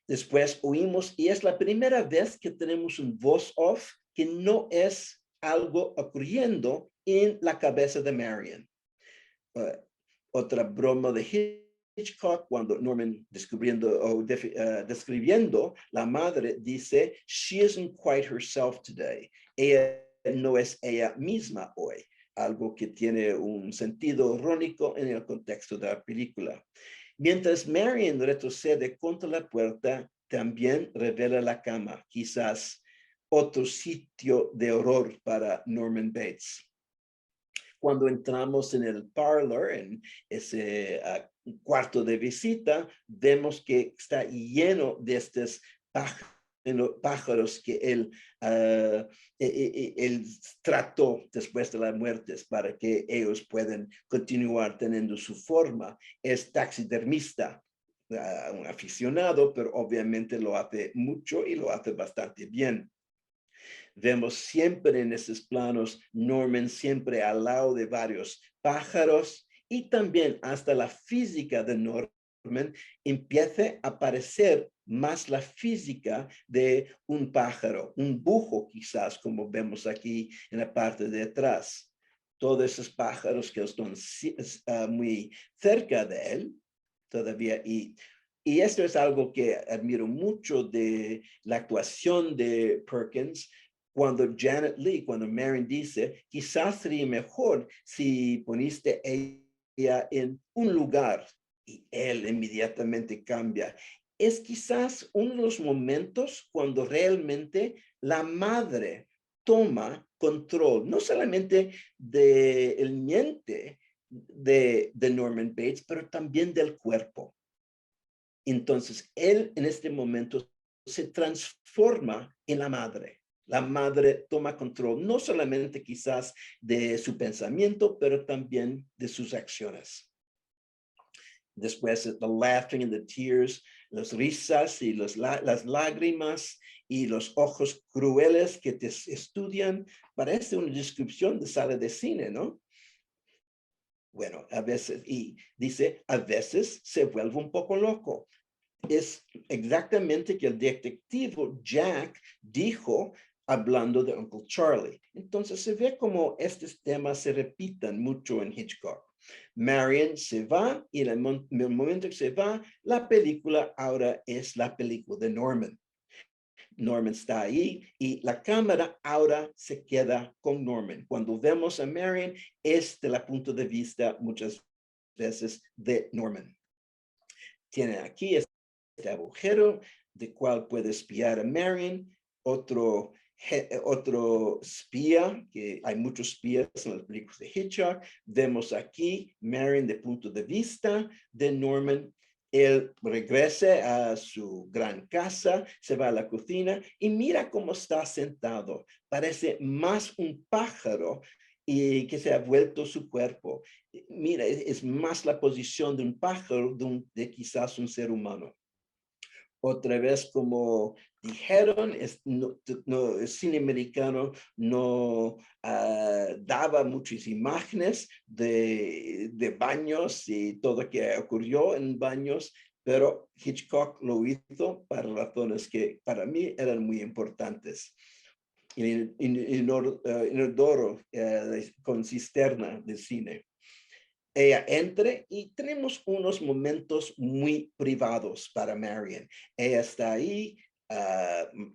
Después oímos, y es la primera vez que tenemos un voice off que no es algo ocurriendo en la cabeza de Marion. Otra broma de Hitchcock, cuando Norman describiendo la madre, dice, she isn't quite herself today. Ella no es ella misma hoy. Algo que tiene un sentido irónico en el contexto de la película. Mientras Marion retrocede contra la puerta, también revela la cama, quizás otro sitio de horror para Norman Bates. Cuando entramos en el parlor, en ese cuarto de visita, vemos que está lleno de estos pájaros que él trató después de las muertes para que ellos puedan continuar teniendo su forma. Es taxidermista, un aficionado, pero obviamente lo hace mucho y lo hace bastante bien. Vemos siempre en esos planos Norman siempre al lado de varios pájaros y también hasta la física de Norman empieza a aparecer más la física de un pájaro, un búho quizás, como vemos aquí en la parte de atrás. Todos esos pájaros que están muy cerca de él todavía y esto es algo que admiro mucho de la actuación de Perkins. Cuando Janet Leigh, cuando Marion dice, quizás sería mejor si poniste ella en un lugar y él inmediatamente cambia. Es quizás uno de los momentos cuando realmente la madre toma control, no solamente del mente de Norman Bates, pero también del cuerpo. Entonces, él en este momento se transforma en la madre. La madre toma control, no solamente quizás de su pensamiento, pero también de sus acciones. Después, the laughing and the tears, las risas y las lágrimas y los ojos crueles que te estudian. Parece una descripción de sala de cine, ¿no? Bueno, a veces, y dice, a veces se vuelve un poco loco. Es exactamente que el detective Jack dijo hablando de Uncle Charlie. Entonces se ve como estos temas se repitan mucho en Hitchcock. Marion se va y en el momento que se va, la película ahora es la película de Norman. Norman está ahí y la cámara ahora se queda con Norman. Cuando vemos a Marion es de la punto de vista muchas veces de Norman. Tiene aquí este agujero de cual puede espiar a Marion, otro espía, que hay muchos espías en las películas de Hitchcock. Vemos aquí Marion de punto de vista de Norman. Él regresa a su gran casa, se va a la cocina y mira cómo está sentado. Parece más un pájaro y que se ha vuelto su cuerpo. Mira, es más la posición de un pájaro de quizás un ser humano. Otra vez, como dijeron, el cine americano no daba muchas imágenes de baños y todo lo que ocurrió en baños, pero Hitchcock lo hizo para razones que para mí eran muy importantes. Inodoro con cisterna de cine. Ella entra y tenemos unos momentos muy privados para Marion. Ella está ahí,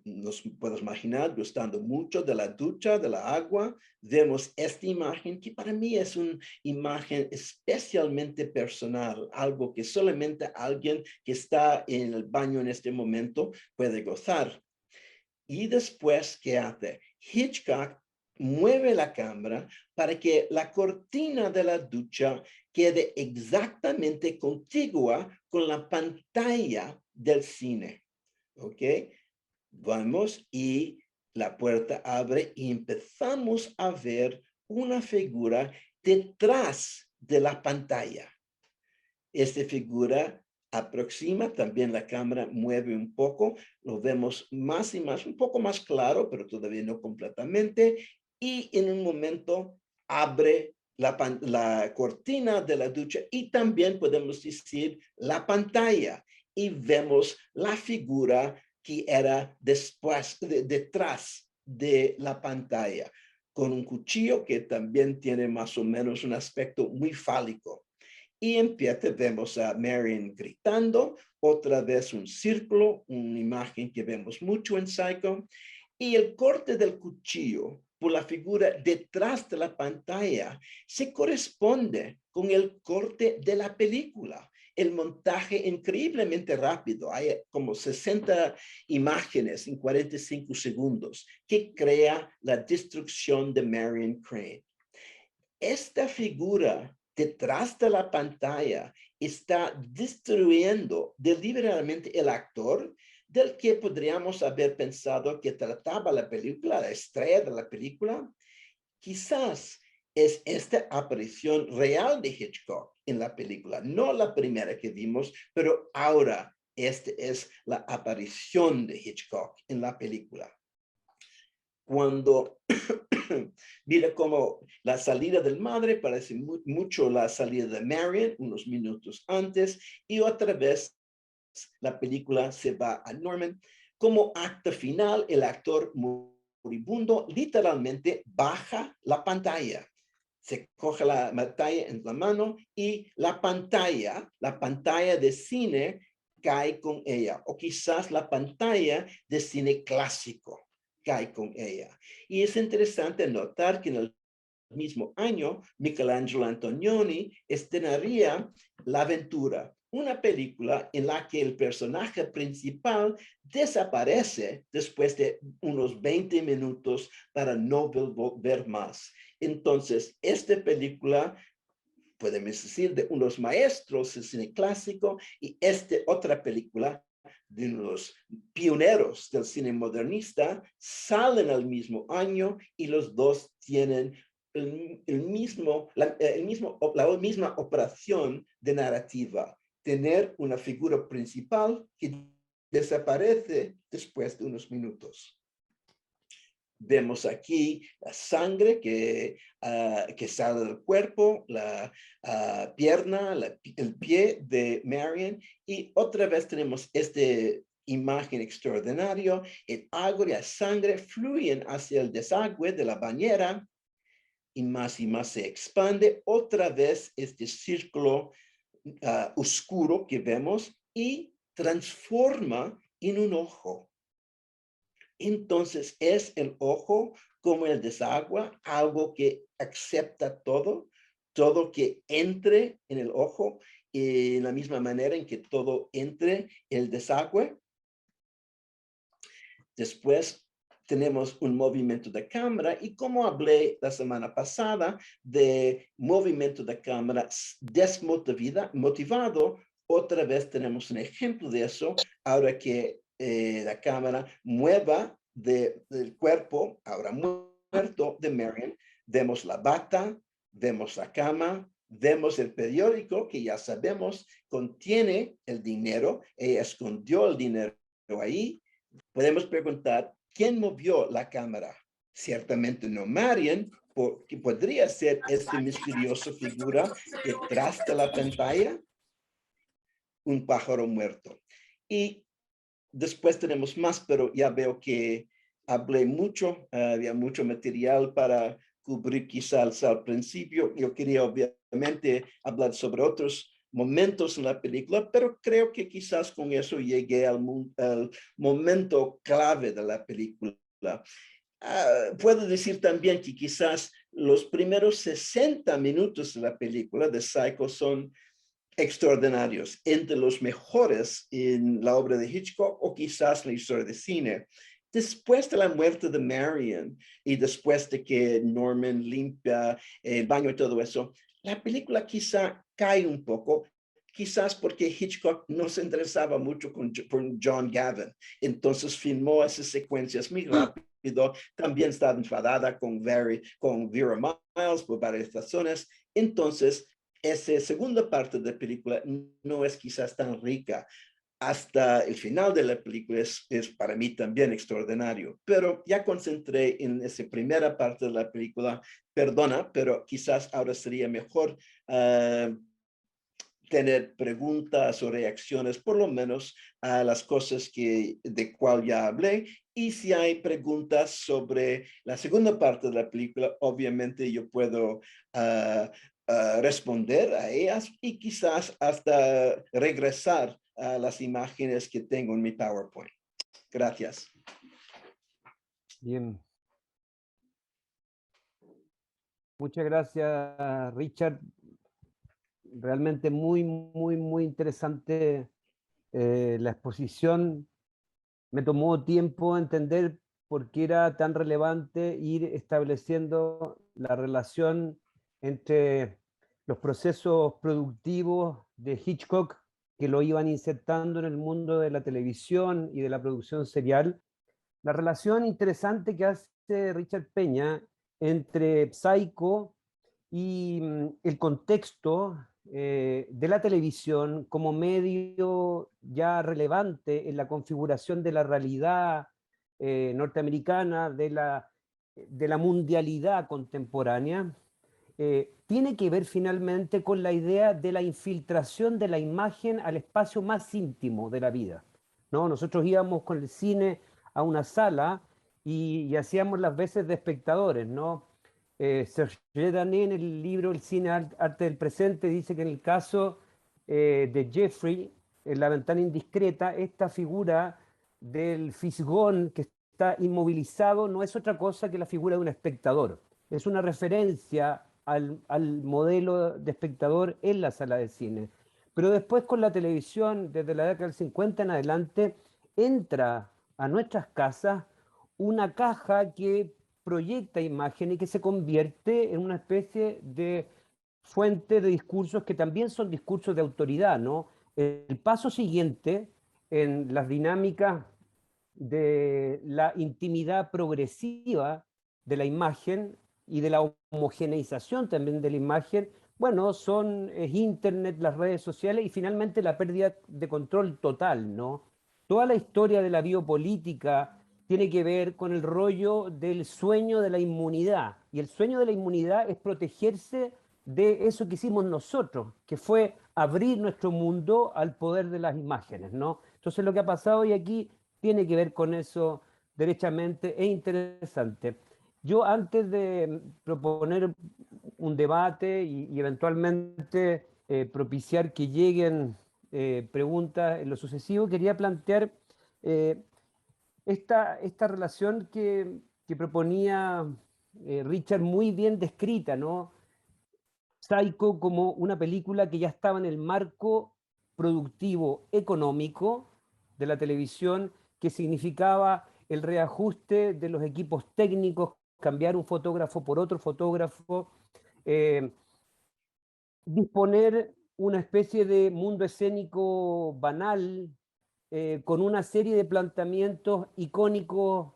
nos podemos imaginar, gustando mucho de la ducha, de la agua. Vemos esta imagen que para mí es una imagen especialmente personal, algo que solamente alguien que está en el baño en este momento puede gozar. Y después, ¿qué hace? Hitchcock mueve la cámara para que la cortina de la ducha quede exactamente contigua con la pantalla del cine. ¿Ok? Vamos y la puerta abre y empezamos a ver una figura detrás de la pantalla. Esta figura aproxima, también la cámara mueve un poco, lo vemos más y más, un poco más claro, pero todavía no completamente, y en un momento abre la cortina de la ducha y también podemos decir la pantalla y vemos la figura que era detrás de la pantalla, con un cuchillo que también tiene más o menos un aspecto muy fálico. Y empieza, vemos a Marion gritando, otra vez un círculo, una imagen que vemos mucho en Psycho, y el corte del cuchillo por la figura detrás de la pantalla se corresponde con el corte de la película. El montaje increíblemente rápido, hay como 60 imágenes en 45 segundos que crea la destrucción de Marion Crane. Esta figura detrás de la pantalla está destruyendo deliberadamente el actor del que podríamos haber pensado que trataba la película, la estrella de la película. Quizás es esta aparición real de Hitchcock en la película, no la primera que vimos, pero ahora esta es la aparición de Hitchcock en la película. Cuando mira como la salida del madre parece mucho la salida de Marion unos minutos antes, y otra vez la película se va a Norman. Como acto final, el actor moribundo literalmente baja la pantalla. Se coge la pantalla en la mano y la pantalla de cine cae con ella, o quizás la pantalla de cine clásico cae con ella. Y es interesante notar que en el mismo año, Michelangelo Antonioni estrenaría La Aventura, una película en la que el personaje principal desaparece después de unos 20 minutos para no volver más. Entonces, esta película, podemos decir, de unos maestros del cine clásico, y otra película de los pioneros del cine modernista, salen al mismo año y los dos tienen la misma operación de narrativa, tener una figura principal que desaparece después de unos minutos. Vemos aquí la sangre que sale del cuerpo, la pierna, el pie de Marion, y otra vez tenemos esta imagen extraordinaria. El agua y la sangre fluyen hacia el desagüe de la bañera y más se expande. Otra vez este círculo oscuro que vemos y transforma en un ojo. Entonces es el ojo como el desagüe, algo que acepta todo que entre en el ojo, en la misma manera en que todo entre el desagüe. Después tenemos un movimiento de cámara, y como hablé la semana pasada de movimiento de cámara motivado, otra vez tenemos un ejemplo de eso, ahora que la cámara mueva del cuerpo, ahora muerto, de Marion. Vemos la bata, vemos la cama, vemos el periódico que ya sabemos contiene el dinero. Ella escondió el dinero ahí. Podemos preguntar, ¿quién movió la cámara? Ciertamente no Marion, porque podría ser esta misteriosa figura detrás de la pantalla, un pájaro muerto. Y después tenemos más, pero ya veo que hablé mucho, había mucho material para cubrir quizás al principio. Yo quería obviamente hablar sobre otros momentos en la película, pero creo que quizás con eso llegué al momento clave de la película. Puedo decir también que quizás los primeros 60 minutos de la película de Psycho son extraordinarios, entre los mejores en la obra de Hitchcock o quizás la historia de cine. Después de la muerte de Marion y después de que Norman limpia el baño y todo eso, la película quizá cae un poco, quizás porque Hitchcock no se interesaba mucho con John Gavin. Entonces filmó esas secuencias muy rápido. También estaba enfadada con Vera Miles por varias razones. Entonces, esa segunda parte de la película no es quizás tan rica. Hasta el final de la película es para mí también extraordinario, pero ya concentré en esa primera parte de la película. Perdona, pero quizás ahora sería mejor tener preguntas o reacciones, por lo menos a las cosas de cual ya hablé. Y si hay preguntas sobre la segunda parte de la película, obviamente yo puedo responder a ellas y quizás hasta regresar a las imágenes que tengo en mi PowerPoint. Gracias. Bien. Muchas gracias, Richard. Realmente muy interesante la exposición. Me tomó tiempo entender por qué era tan relevante ir estableciendo la relación entre los procesos productivos de Hitchcock, que lo iban insertando en el mundo de la televisión y de la producción serial, la relación interesante que hace Richard Peña entre Psycho y el contexto de la televisión como medio ya relevante en la configuración de la realidad norteamericana, de la mundialidad contemporánea, tiene que ver finalmente con la idea de la infiltración de la imagen al espacio más íntimo de la vida, ¿no? Nosotros íbamos con el cine a una sala y hacíamos las veces de espectadores, ¿no? Serge Danet en el libro El cine arte del presente dice que en el caso de Jeffrey, en La ventana indiscreta, esta figura del fisgón que está inmovilizado no es otra cosa que la figura de un espectador. Es una referencia al modelo de espectador en la sala de cine. Pero después con la televisión, desde la década del 50 en adelante, entra a nuestras casas una caja que proyecta imágenes y que se convierte en una especie de fuente de discursos que también son discursos de autoridad, ¿no? El paso siguiente en las dinámicas de la intimidad progresiva de la imagen y de la homogeneización también de la imagen, bueno, es Internet, las redes sociales y finalmente la pérdida de control total, ¿no? Toda la historia de la biopolítica tiene que ver con el rollo del sueño de la inmunidad. Y el sueño de la inmunidad es protegerse de eso que hicimos nosotros, que fue abrir nuestro mundo al poder de las imágenes, ¿no? Entonces lo que ha pasado hoy aquí tiene que ver con eso derechamente e interesante. Yo antes de proponer un debate y eventualmente propiciar que lleguen preguntas en lo sucesivo, quería plantear esta relación que proponía Richard muy bien descrita, ¿no? Psycho como una película que ya estaba en el marco productivo económico de la televisión, que significaba el reajuste de los equipos técnicos, cambiar un fotógrafo por otro fotógrafo, eh, disponer una especie de mundo escénico banal, con una serie de planteamientos icónicos,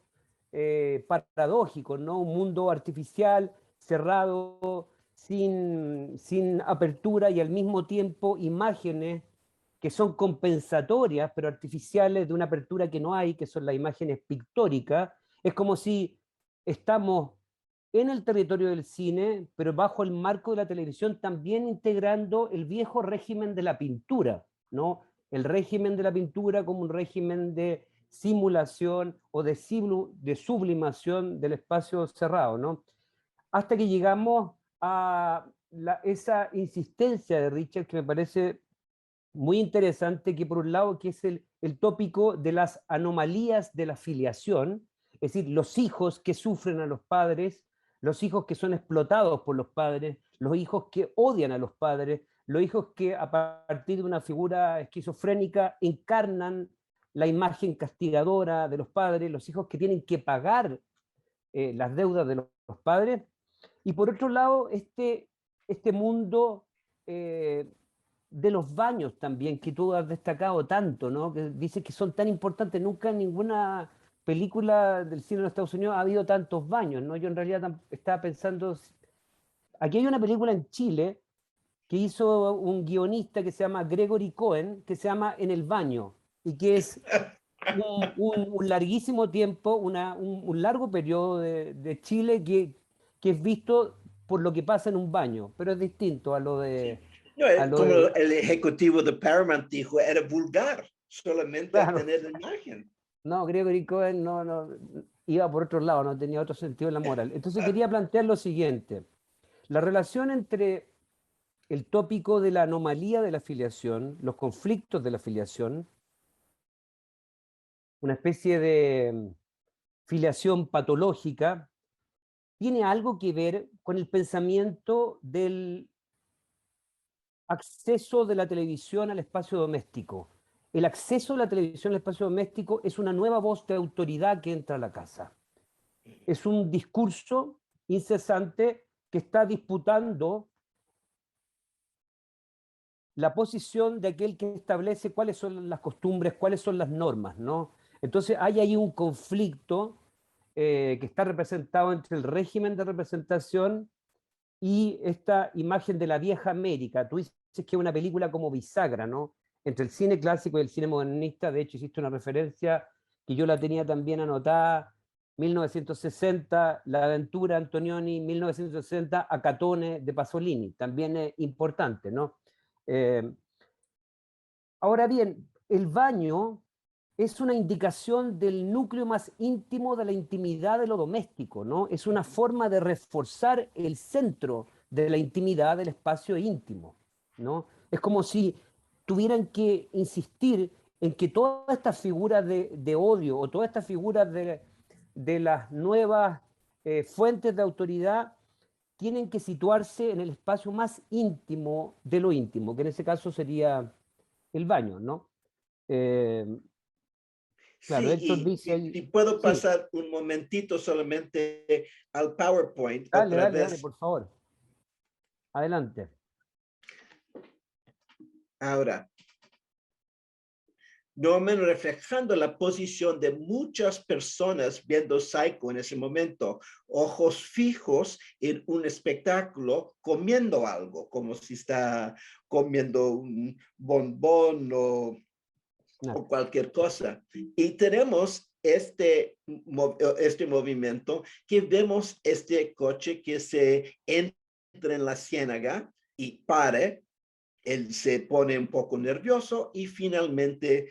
paradójicos, ¿no? Un mundo artificial, cerrado, sin apertura y al mismo tiempo imágenes que son compensatorias, pero artificiales de una apertura que no hay, que son las imágenes pictóricas. Es como si estamos en el territorio del cine, pero bajo el marco de la televisión, también integrando el viejo régimen de la pintura, ¿no? El régimen de la pintura como un régimen de simulación o de sublimación del espacio cerrado, ¿no? Hasta que llegamos a esa insistencia de Richard, que me parece muy interesante, que por un lado que es el tópico de las anomalías de la filiación, es decir, los hijos que sufren a los padres, los hijos que son explotados por los padres, los hijos que odian a los padres, los hijos que a partir de una figura esquizofrénica encarnan la imagen castigadora de los padres, los hijos que tienen que pagar las deudas de los padres, y por otro lado este mundo de los baños también, que tú has destacado tanto, ¿no? Que dices que son tan importantes. Nunca en ninguna película del cine de los Estados Unidos ha habido tantos baños, ¿no? Yo en realidad estaba pensando, aquí hay una película en Chile que hizo un guionista que se llama Gregory Cohen, que se llama En el baño, y que es un larguísimo tiempo, un largo periodo de Chile que es visto por lo que pasa en un baño, pero es distinto a lo Sí. de... No, A lo como de el ejecutivo de Paramount dijo, era vulgar solamente claro, tener la imagen. no, Gregory Cohen iba por otro lado, no tenía otro sentido en la moral. Entonces quería plantear lo siguiente, la relación entre el tópico de la anomalía de la filiación, los conflictos de la filiación, una especie de filiación patológica, tiene algo que ver con el pensamiento del acceso de la televisión al espacio doméstico. El acceso de la televisión al espacio doméstico es una nueva voz de autoridad que entra a la casa. Es un discurso incesante que está disputando la posición de aquel que establece cuáles son las costumbres, cuáles son las normas, ¿no? Entonces hay ahí un conflicto que está representado entre el régimen de representación y esta imagen de la vieja América. Tú dices que es una película como bisagra, ¿no? Entre el cine clásico y el cine modernista. De hecho, hiciste una referencia que yo la tenía también anotada, 1960, La aventura Antonioni, 1960, Acatone de Pasolini, también es importante, ¿no? Ahora bien, el baño es una indicación del núcleo más íntimo de la intimidad de lo doméstico, ¿no? Es una forma de reforzar el centro de la intimidad del espacio íntimo, ¿no? Es como si tuvieran que insistir en que todas estas figuras de odio o todas estas figuras de las nuevas fuentes de autoridad tienen que situarse en el espacio más íntimo de lo íntimo, que en ese caso sería el baño, ¿no? Eh, Claro, Héctor Sí, dice ahí, y puedo sí, pasar un momentito solamente al PowerPoint dale, otra dale, dale, vez. por favor, adelante. Ahora, Norman reflejando la posición de muchas personas viendo Psycho en ese momento, ojos fijos en un espectáculo, comiendo algo, como si está comiendo un bombón o cualquier cosa. Y tenemos este movimiento que vemos este coche que se entra en la ciénaga y pare. Él se pone un poco nervioso y finalmente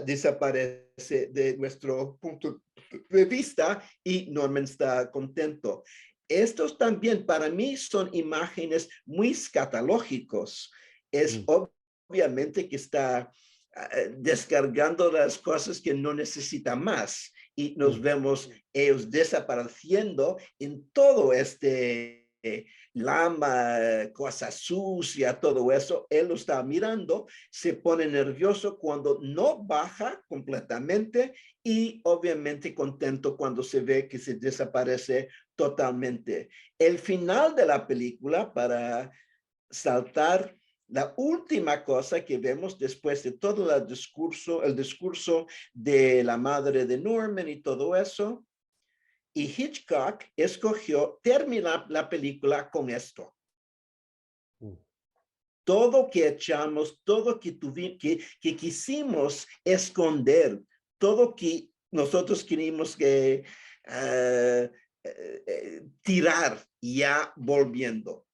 desaparece de nuestro punto de vista y Norman está contento. Estos también para mí son imágenes muy escatológicos. Es obviamente que está descargando las cosas que no necesita más y nos vemos ellos desapareciendo en todo lama, cosa sucia, todo eso. Él lo está mirando, se pone nervioso cuando no baja completamente y obviamente contento cuando se ve que se desaparece totalmente. El final de la película, para saltar la última cosa que vemos después de todo el discurso de la madre de Norman y todo eso, y Hitchcock escogió terminar la película con esto. Todo que echamos, todo que quisimos esconder, todo que nosotros queríamos que tirar, ya volviendo.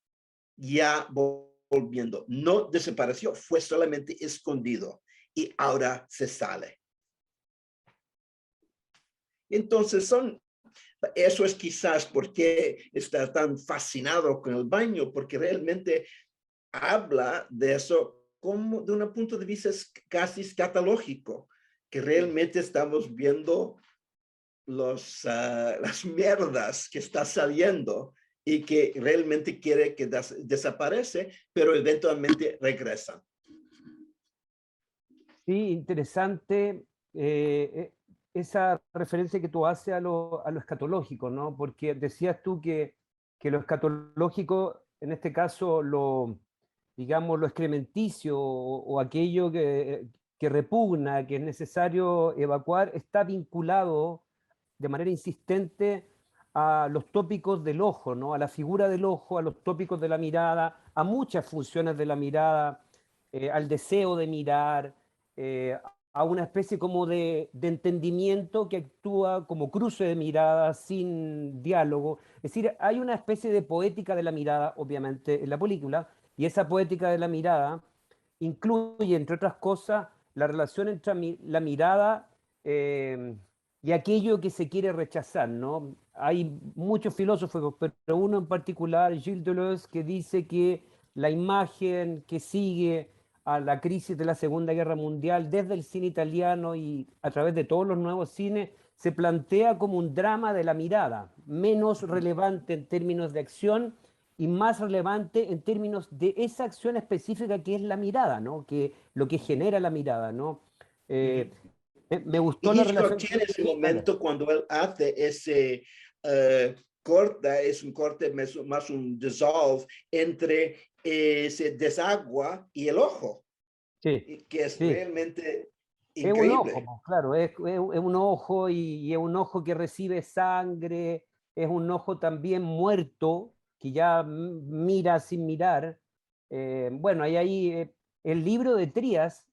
No desapareció, fue solamente escondido y ahora se sale. Entonces eso es quizás por qué está tan fascinado con el baño, porque realmente habla de eso como de un punto de vista casi escatológico, que realmente estamos viendo las mierdas que está saliendo y que realmente quiere que desaparece, pero eventualmente regresan. Sí, interesante esa referencia que tú haces a lo escatológico, ¿no? Porque decías tú que lo escatológico, en este caso, digamos, lo excrementicio o aquello que repugna, que es necesario evacuar, está vinculado de manera insistente a los tópicos del ojo, ¿no? A la figura del ojo, a los tópicos de la mirada, a muchas funciones de la mirada, al deseo de mirar, a una especie como de entendimiento que actúa como cruce de miradas sin diálogo. Es decir, hay una especie de poética de la mirada, obviamente, en la película, y esa poética de la mirada incluye, entre otras cosas, la relación entre la mirada y aquello que se quiere rechazar, ¿no? Hay muchos filósofos, pero uno en particular, Gilles Deleuze, que dice que la imagen que sigue a la crisis de la Segunda Guerra Mundial desde el cine italiano y a través de todos los nuevos cines, se plantea como un drama de la mirada, menos relevante en términos de acción y más relevante en términos de esa acción específica que es la mirada, ¿no? Que lo que genera la mirada, ¿no? Eh, me gustó Y la Hitchcock relación. tiene ese Dale. momento cuando él hace ese corta, es un corte más un dissolve entre ese desagua y el ojo, Sí, que es sí. realmente Es un ojo, increíble. pues, claro, es un ojo y es un ojo que recibe sangre, es un ojo también muerto, que ya mira sin mirar. Bueno, ahí el libro de Trías,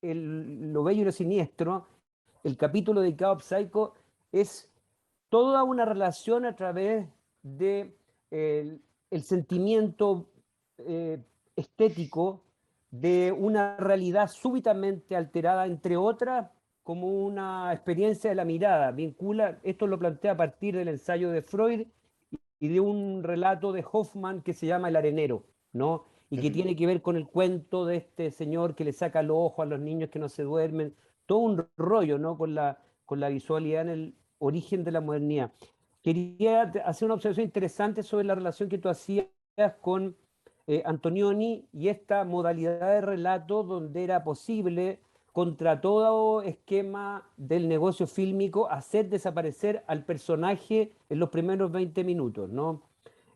Lo Bello y lo Siniestro, el capítulo dedicado a Psycho, es toda una relación a través de el sentimiento estético de una realidad súbitamente alterada, entre otras, como una experiencia de la mirada. Vincula, esto lo plantea a partir del ensayo de Freud y de un relato de Hoffman que se llama El Arenero, ¿no? Y que tiene que ver con el cuento de este señor que le saca los ojos a los niños que no se duermen, todo un rollo, ¿no? Con la visualidad en el origen de la modernidad. Quería hacer una observación interesante sobre la relación que tú hacías con Antonioni y esta modalidad de relato donde era posible, contra todo esquema del negocio fílmico, hacer desaparecer al personaje en los primeros 20 minutos, ¿no?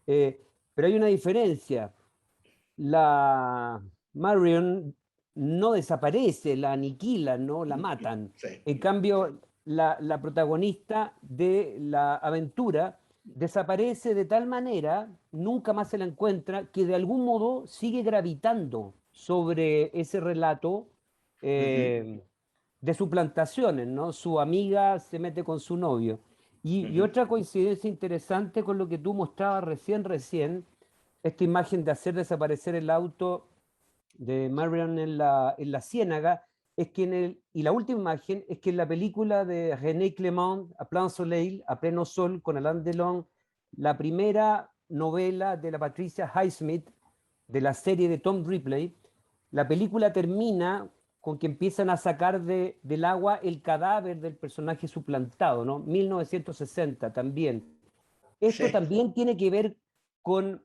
Eh, pero hay una diferencia. La Marion no desaparece, la aniquilan, ¿no? La matan. Sí. En cambio, la protagonista de la aventura desaparece de tal manera, nunca más se la encuentra, que de algún modo sigue gravitando sobre ese relato de suplantaciones, ¿no? Su amiga se mete con su novio. Y otra coincidencia interesante con lo que tú mostrabas recién, esta imagen de hacer desaparecer el auto de Marion en la ciénaga, es que y la última imagen es que en la película de René Clément, A Plein Soleil, A Pleno Sol, con Alain Delon, la primera novela de la Patricia Highsmith, de la serie de Tom Ripley, la película termina con que empiezan a sacar del agua el cadáver del personaje suplantado, ¿no? 1960 también. Esto Sí. también tiene que ver con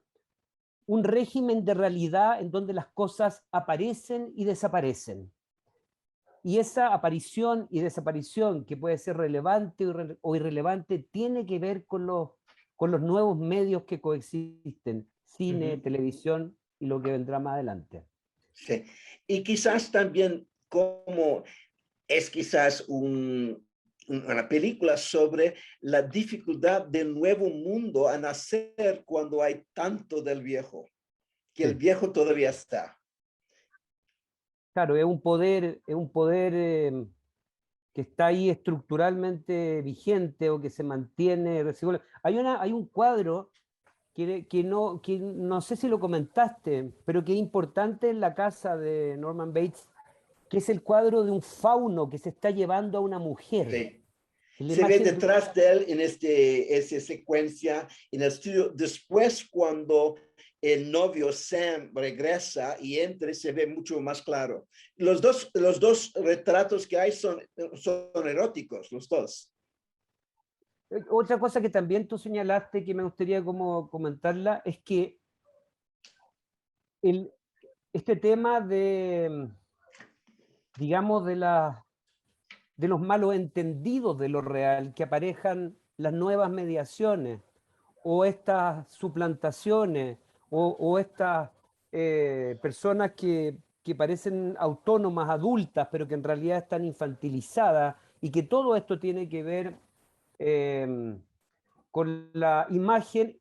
un régimen de realidad en donde las cosas aparecen y desaparecen. Y esa aparición y desaparición, que puede ser relevante o irrelevante, tiene que ver con los nuevos medios que coexisten, cine, televisión y lo que vendrá más adelante. Sí. Y quizás también como es quizás una película sobre la dificultad del nuevo mundo a nacer cuando hay tanto del viejo, que el Sí. viejo todavía está. Claro, es un poder que está ahí estructuralmente vigente o que se mantiene residual. Hay un cuadro que no sé si lo comentaste, pero que es importante en la casa de Norman Bates, que es el cuadro de un fauno que se está llevando a una mujer. Sí. La Se ve imagen detrás de él en esa secuencia en el estudio. Después, cuando el novio Sam regresa y entra, se ve mucho más claro. Los dos retratos que hay son eróticos, los dos. Otra cosa que también tú señalaste que me gustaría como comentarla es que el, este tema de, digamos, de los malos entendidos de lo real, que aparejan las nuevas mediaciones o estas suplantaciones o estas personas que parecen autónomas, adultas, pero que en realidad están infantilizadas y que todo esto tiene que ver con la imagen,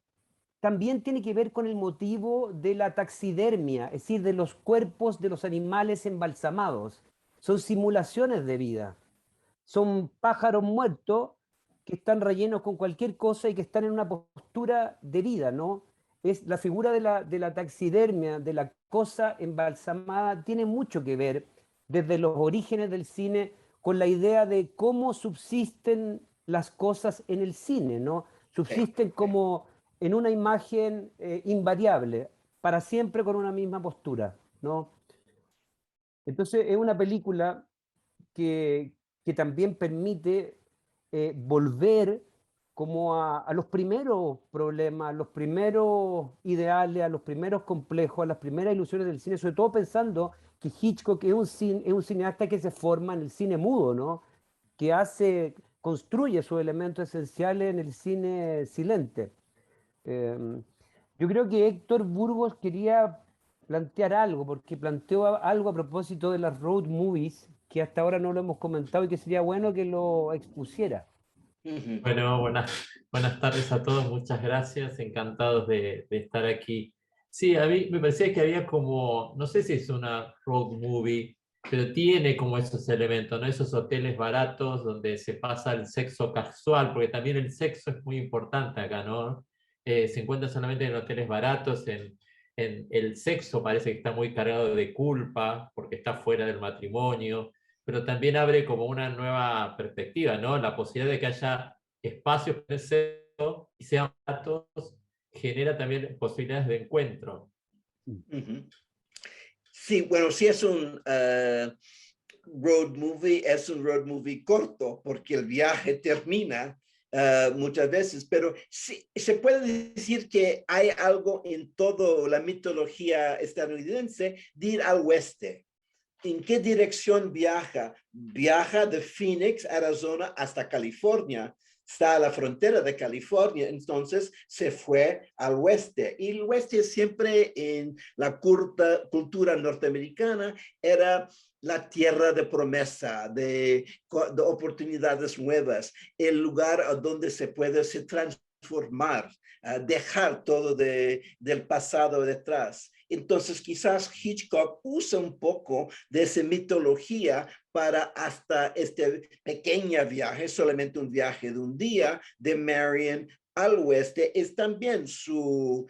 también tiene que ver con el motivo de la taxidermia, es decir, de los cuerpos de los animales embalsamados. Son simulaciones de vida, son pájaros muertos que están rellenos con cualquier cosa y que están en una postura de vida, ¿no? Es la figura de la taxidermia, de la cosa embalsamada, tiene mucho que ver desde los orígenes del cine con la idea de cómo subsisten las cosas en el cine, ¿no? Sí. Subsisten como en una imagen invariable. para siempre con una misma postura, ¿no? Entonces es una película que también permite volver como a los primeros problemas, a los primeros ideales, a los primeros complejos, a las primeras ilusiones del cine, sobre todo pensando que Hitchcock es un cineasta que se forma en el cine mudo, ¿no? Que construye sus elementos esenciales en el cine silente. Eh, yo creo que Héctor Burgos quería plantear algo, porque planteó algo a propósito de las road movies, que hasta ahora no lo hemos comentado y que sería bueno que lo expusiera. Ujú. Bueno, buenas tardes a todos, muchas gracias, encantados de estar aquí. Sí, a mí me parecía que había como, no sé si es una road movie, pero tiene como esos elementos, ¿no? Esos hoteles baratos donde se pasa el sexo casual, porque también el sexo es muy importante acá, ¿no? Se encuentra solamente en hoteles baratos, en el sexo parece que está muy cargado de culpa, porque está fuera del matrimonio, pero también abre como una nueva perspectiva, ¿no? La posibilidad de que haya espacios para el sexo y sean baratos genera también posibilidades de encuentro. Ujú. Sí, bueno, sí es un road movie, es un road movie corto porque el viaje termina muchas veces, pero sí, se puede decir que hay algo en toda la mitología estadounidense de ir al oeste. ¿En qué dirección viaja? Viaja de Phoenix, Arizona, hasta California. Está a la frontera de California, entonces se fue al oeste. Y el oeste siempre en la cultura norteamericana era la tierra de promesa, de oportunidades nuevas, el lugar a donde se puede se transformar, dejar todo del pasado detrás. Entonces, quizás Hitchcock usa un poco de esa mitología para hasta este pequeño viaje, solamente un viaje de un día, de Marion al oeste, es también su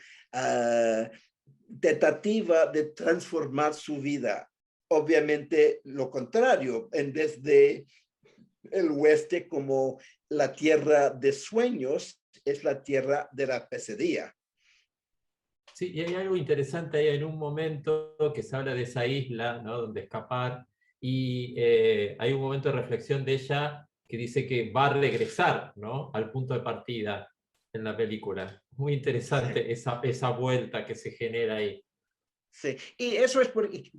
tentativa de transformar su vida. Obviamente, lo contrario, en vez de el oeste como la tierra de sueños, es la tierra de la pesadilla. Sí, y hay algo interesante ahí en un momento que se habla de esa isla, ¿no? Donde escapar, y hay un momento de reflexión de ella que dice que va a regresar, ¿no? Al punto de partida en la película. Muy interesante esa vuelta que se genera ahí. Sí, y eso es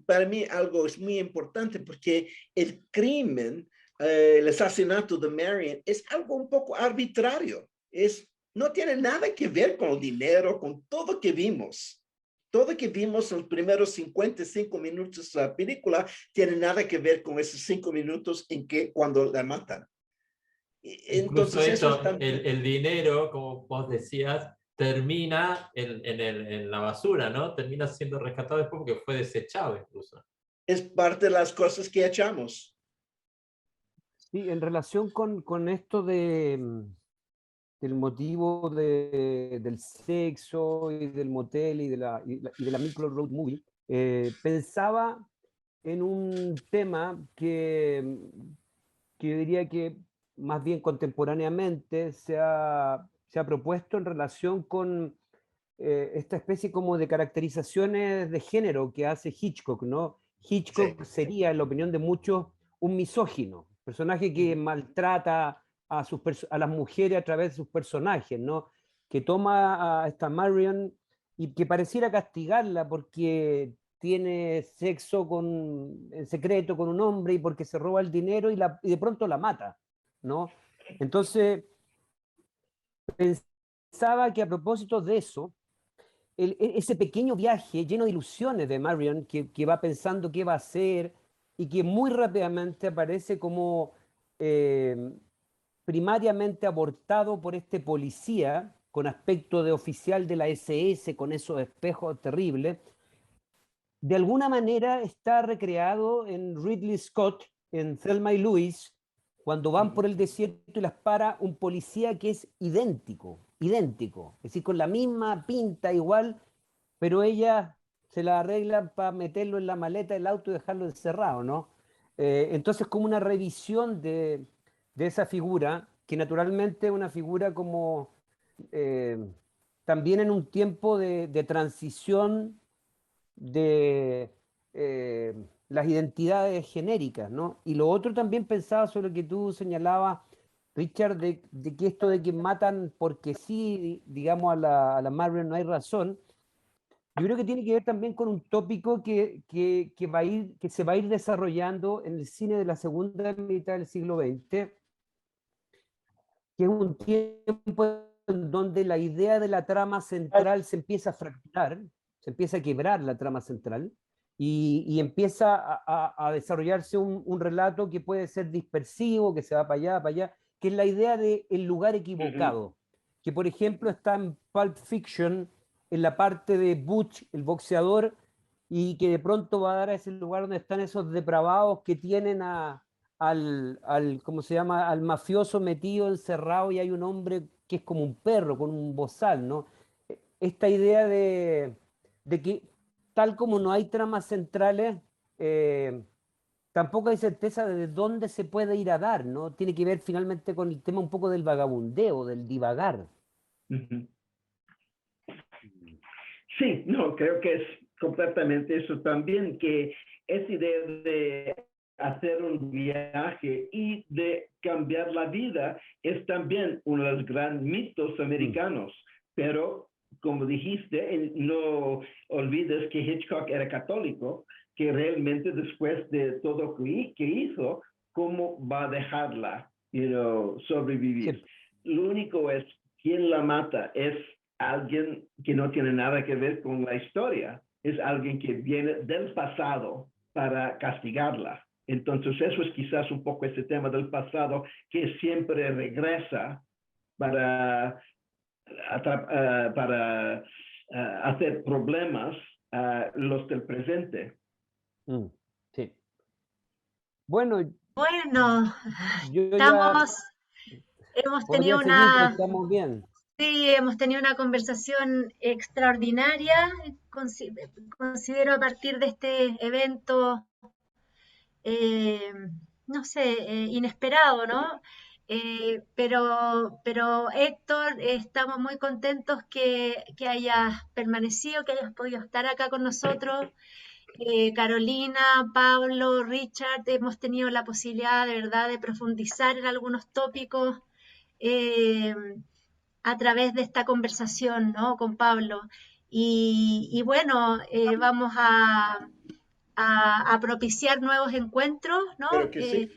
para mí algo es muy importante porque el crimen, el asesinato de Marion es algo un poco arbitrario. No tiene nada que ver con el dinero, con todo que vimos. Todo que vimos en los primeros 55 minutos de la película tiene nada que ver con esos 5 minutos en que cuando la matan. Incluso Entonces eso es esto, también... el dinero, como vos decías, termina en la basura, ¿no? Termina siendo rescatado después porque fue desechado incluso. Es parte de las cosas que echamos. Sí, en relación con esto del motivo del sexo y del motel y de la micro road movie, pensaba en un tema que yo diría que más bien contemporáneamente se ha propuesto en relación con esta especie como de caracterizaciones de género que hace Hitchcock, ¿no? Sí. Hitchcock sería, en la opinión de muchos, un misógino, personaje que maltrata a las mujeres a través de sus personajes, ¿no? Que toma a esta Marion y que pareciera castigarla porque tiene sexo en secreto con un hombre y porque se roba el dinero y de pronto la mata, ¿no? Entonces, pensaba que a propósito de eso, ese pequeño viaje lleno de ilusiones de Marion, que va pensando qué va a hacer y que muy rápidamente aparece como eh, primariamente abortado por este policía con aspecto de oficial de la SS, con esos espejos terribles, de alguna manera está recreado en Ridley Scott, en Thelma y Louise, cuando van por el desierto y las para un policía que es idéntico, idéntico, es decir, con la misma pinta igual, pero ella se la arreglan para meterlo en la maleta del auto y dejarlo encerrado, ¿no? Entonces, como una revisión de esa figura, que naturalmente es una figura como eh, también en un tiempo de transición de las identidades genéricas, ¿no? Y lo otro también pensaba sobre lo que tú señalabas, Richard, de que esto de que matan porque sí, digamos, a la Marvel no hay razón, yo creo que tiene que ver también con un tópico que va a ir, que se va a ir desarrollando en el cine de la segunda mitad del siglo XX, que es un tiempo en donde la idea de la trama central se empieza a fracturar, se empieza a quebrar la trama central, y empieza a desarrollarse un relato que puede ser dispersivo, que se va para allá, que es la idea del lugar equivocado, que por ejemplo está en Pulp Fiction, en la parte de Butch, el boxeador, y que de pronto va a dar a ese lugar donde están esos depravados que tienen ¿cómo se llama? Al mafioso metido, encerrado, y hay un hombre que es como un perro, con un bozal, ¿no? Esta idea de que tal como no hay tramas centrales, eh, tampoco hay certeza de dónde se puede ir a dar, ¿no? Tiene que ver finalmente con el tema un poco del vagabundeo, del divagar. Ujú. Sí, no, creo que es completamente eso también, que esa idea de hacer un viaje y de cambiar la vida es también uno de los grandes mitos americanos, pero como dijiste, no olvides que Hitchcock era católico, que realmente después de todo que hizo, ¿cómo va a dejarla, sobrevivir? Sí. Lo único es, ¿quién la mata? Es alguien que no tiene nada que ver con la historia, es alguien que viene del pasado para castigarla. Entonces eso es quizás un poco ese tema del pasado que siempre regresa para, para hacer problemas a los del presente. Sí. Bueno, Bueno, yo ya hemos podría tenido seguir, pero una, estamos bien. sí, hemos tenido una conversación extraordinaria, considero a partir de este evento, eh, no sé, inesperado, ¿no? Pero Héctor, estamos muy contentos que hayas permanecido, que hayas podido estar acá con nosotros. Carolina, Pablo, Richard, hemos tenido la posibilidad de verdad de profundizar en algunos tópicos eh, a través de esta conversación, ¿no? Con Pablo. Y bueno, vamos a propiciar nuevos encuentros, ¿no? Pero que sí.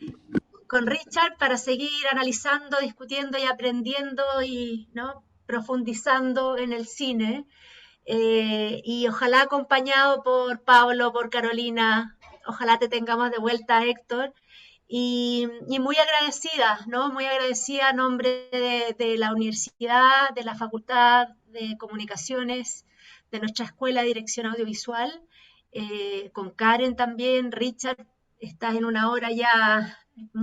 Con Richard para seguir analizando, discutiendo y aprendiendo y, ¿no? Profundizando en el cine. Y ojalá acompañado por Pablo, por Carolina, ojalá te tengamos de vuelta, Héctor. Y muy agradecida, ¿no? Muy agradecida a nombre de la universidad, de la Facultad de Comunicaciones, de nuestra Escuela de Dirección Audiovisual, con Karen también. Richard, estás en una hora ya estás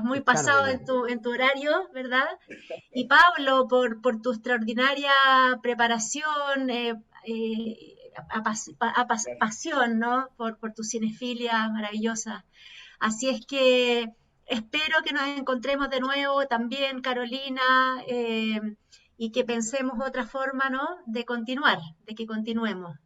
muy Es tarde pasado ya. en tu horario, ¿verdad? Y Pablo, por tu extraordinaria preparación, pasión, ¿no? Por tu cinefilia maravillosa. Así es que espero que nos encontremos de nuevo también, Carolina, y que pensemos otra forma, ¿no? De continuar, de que continuemos.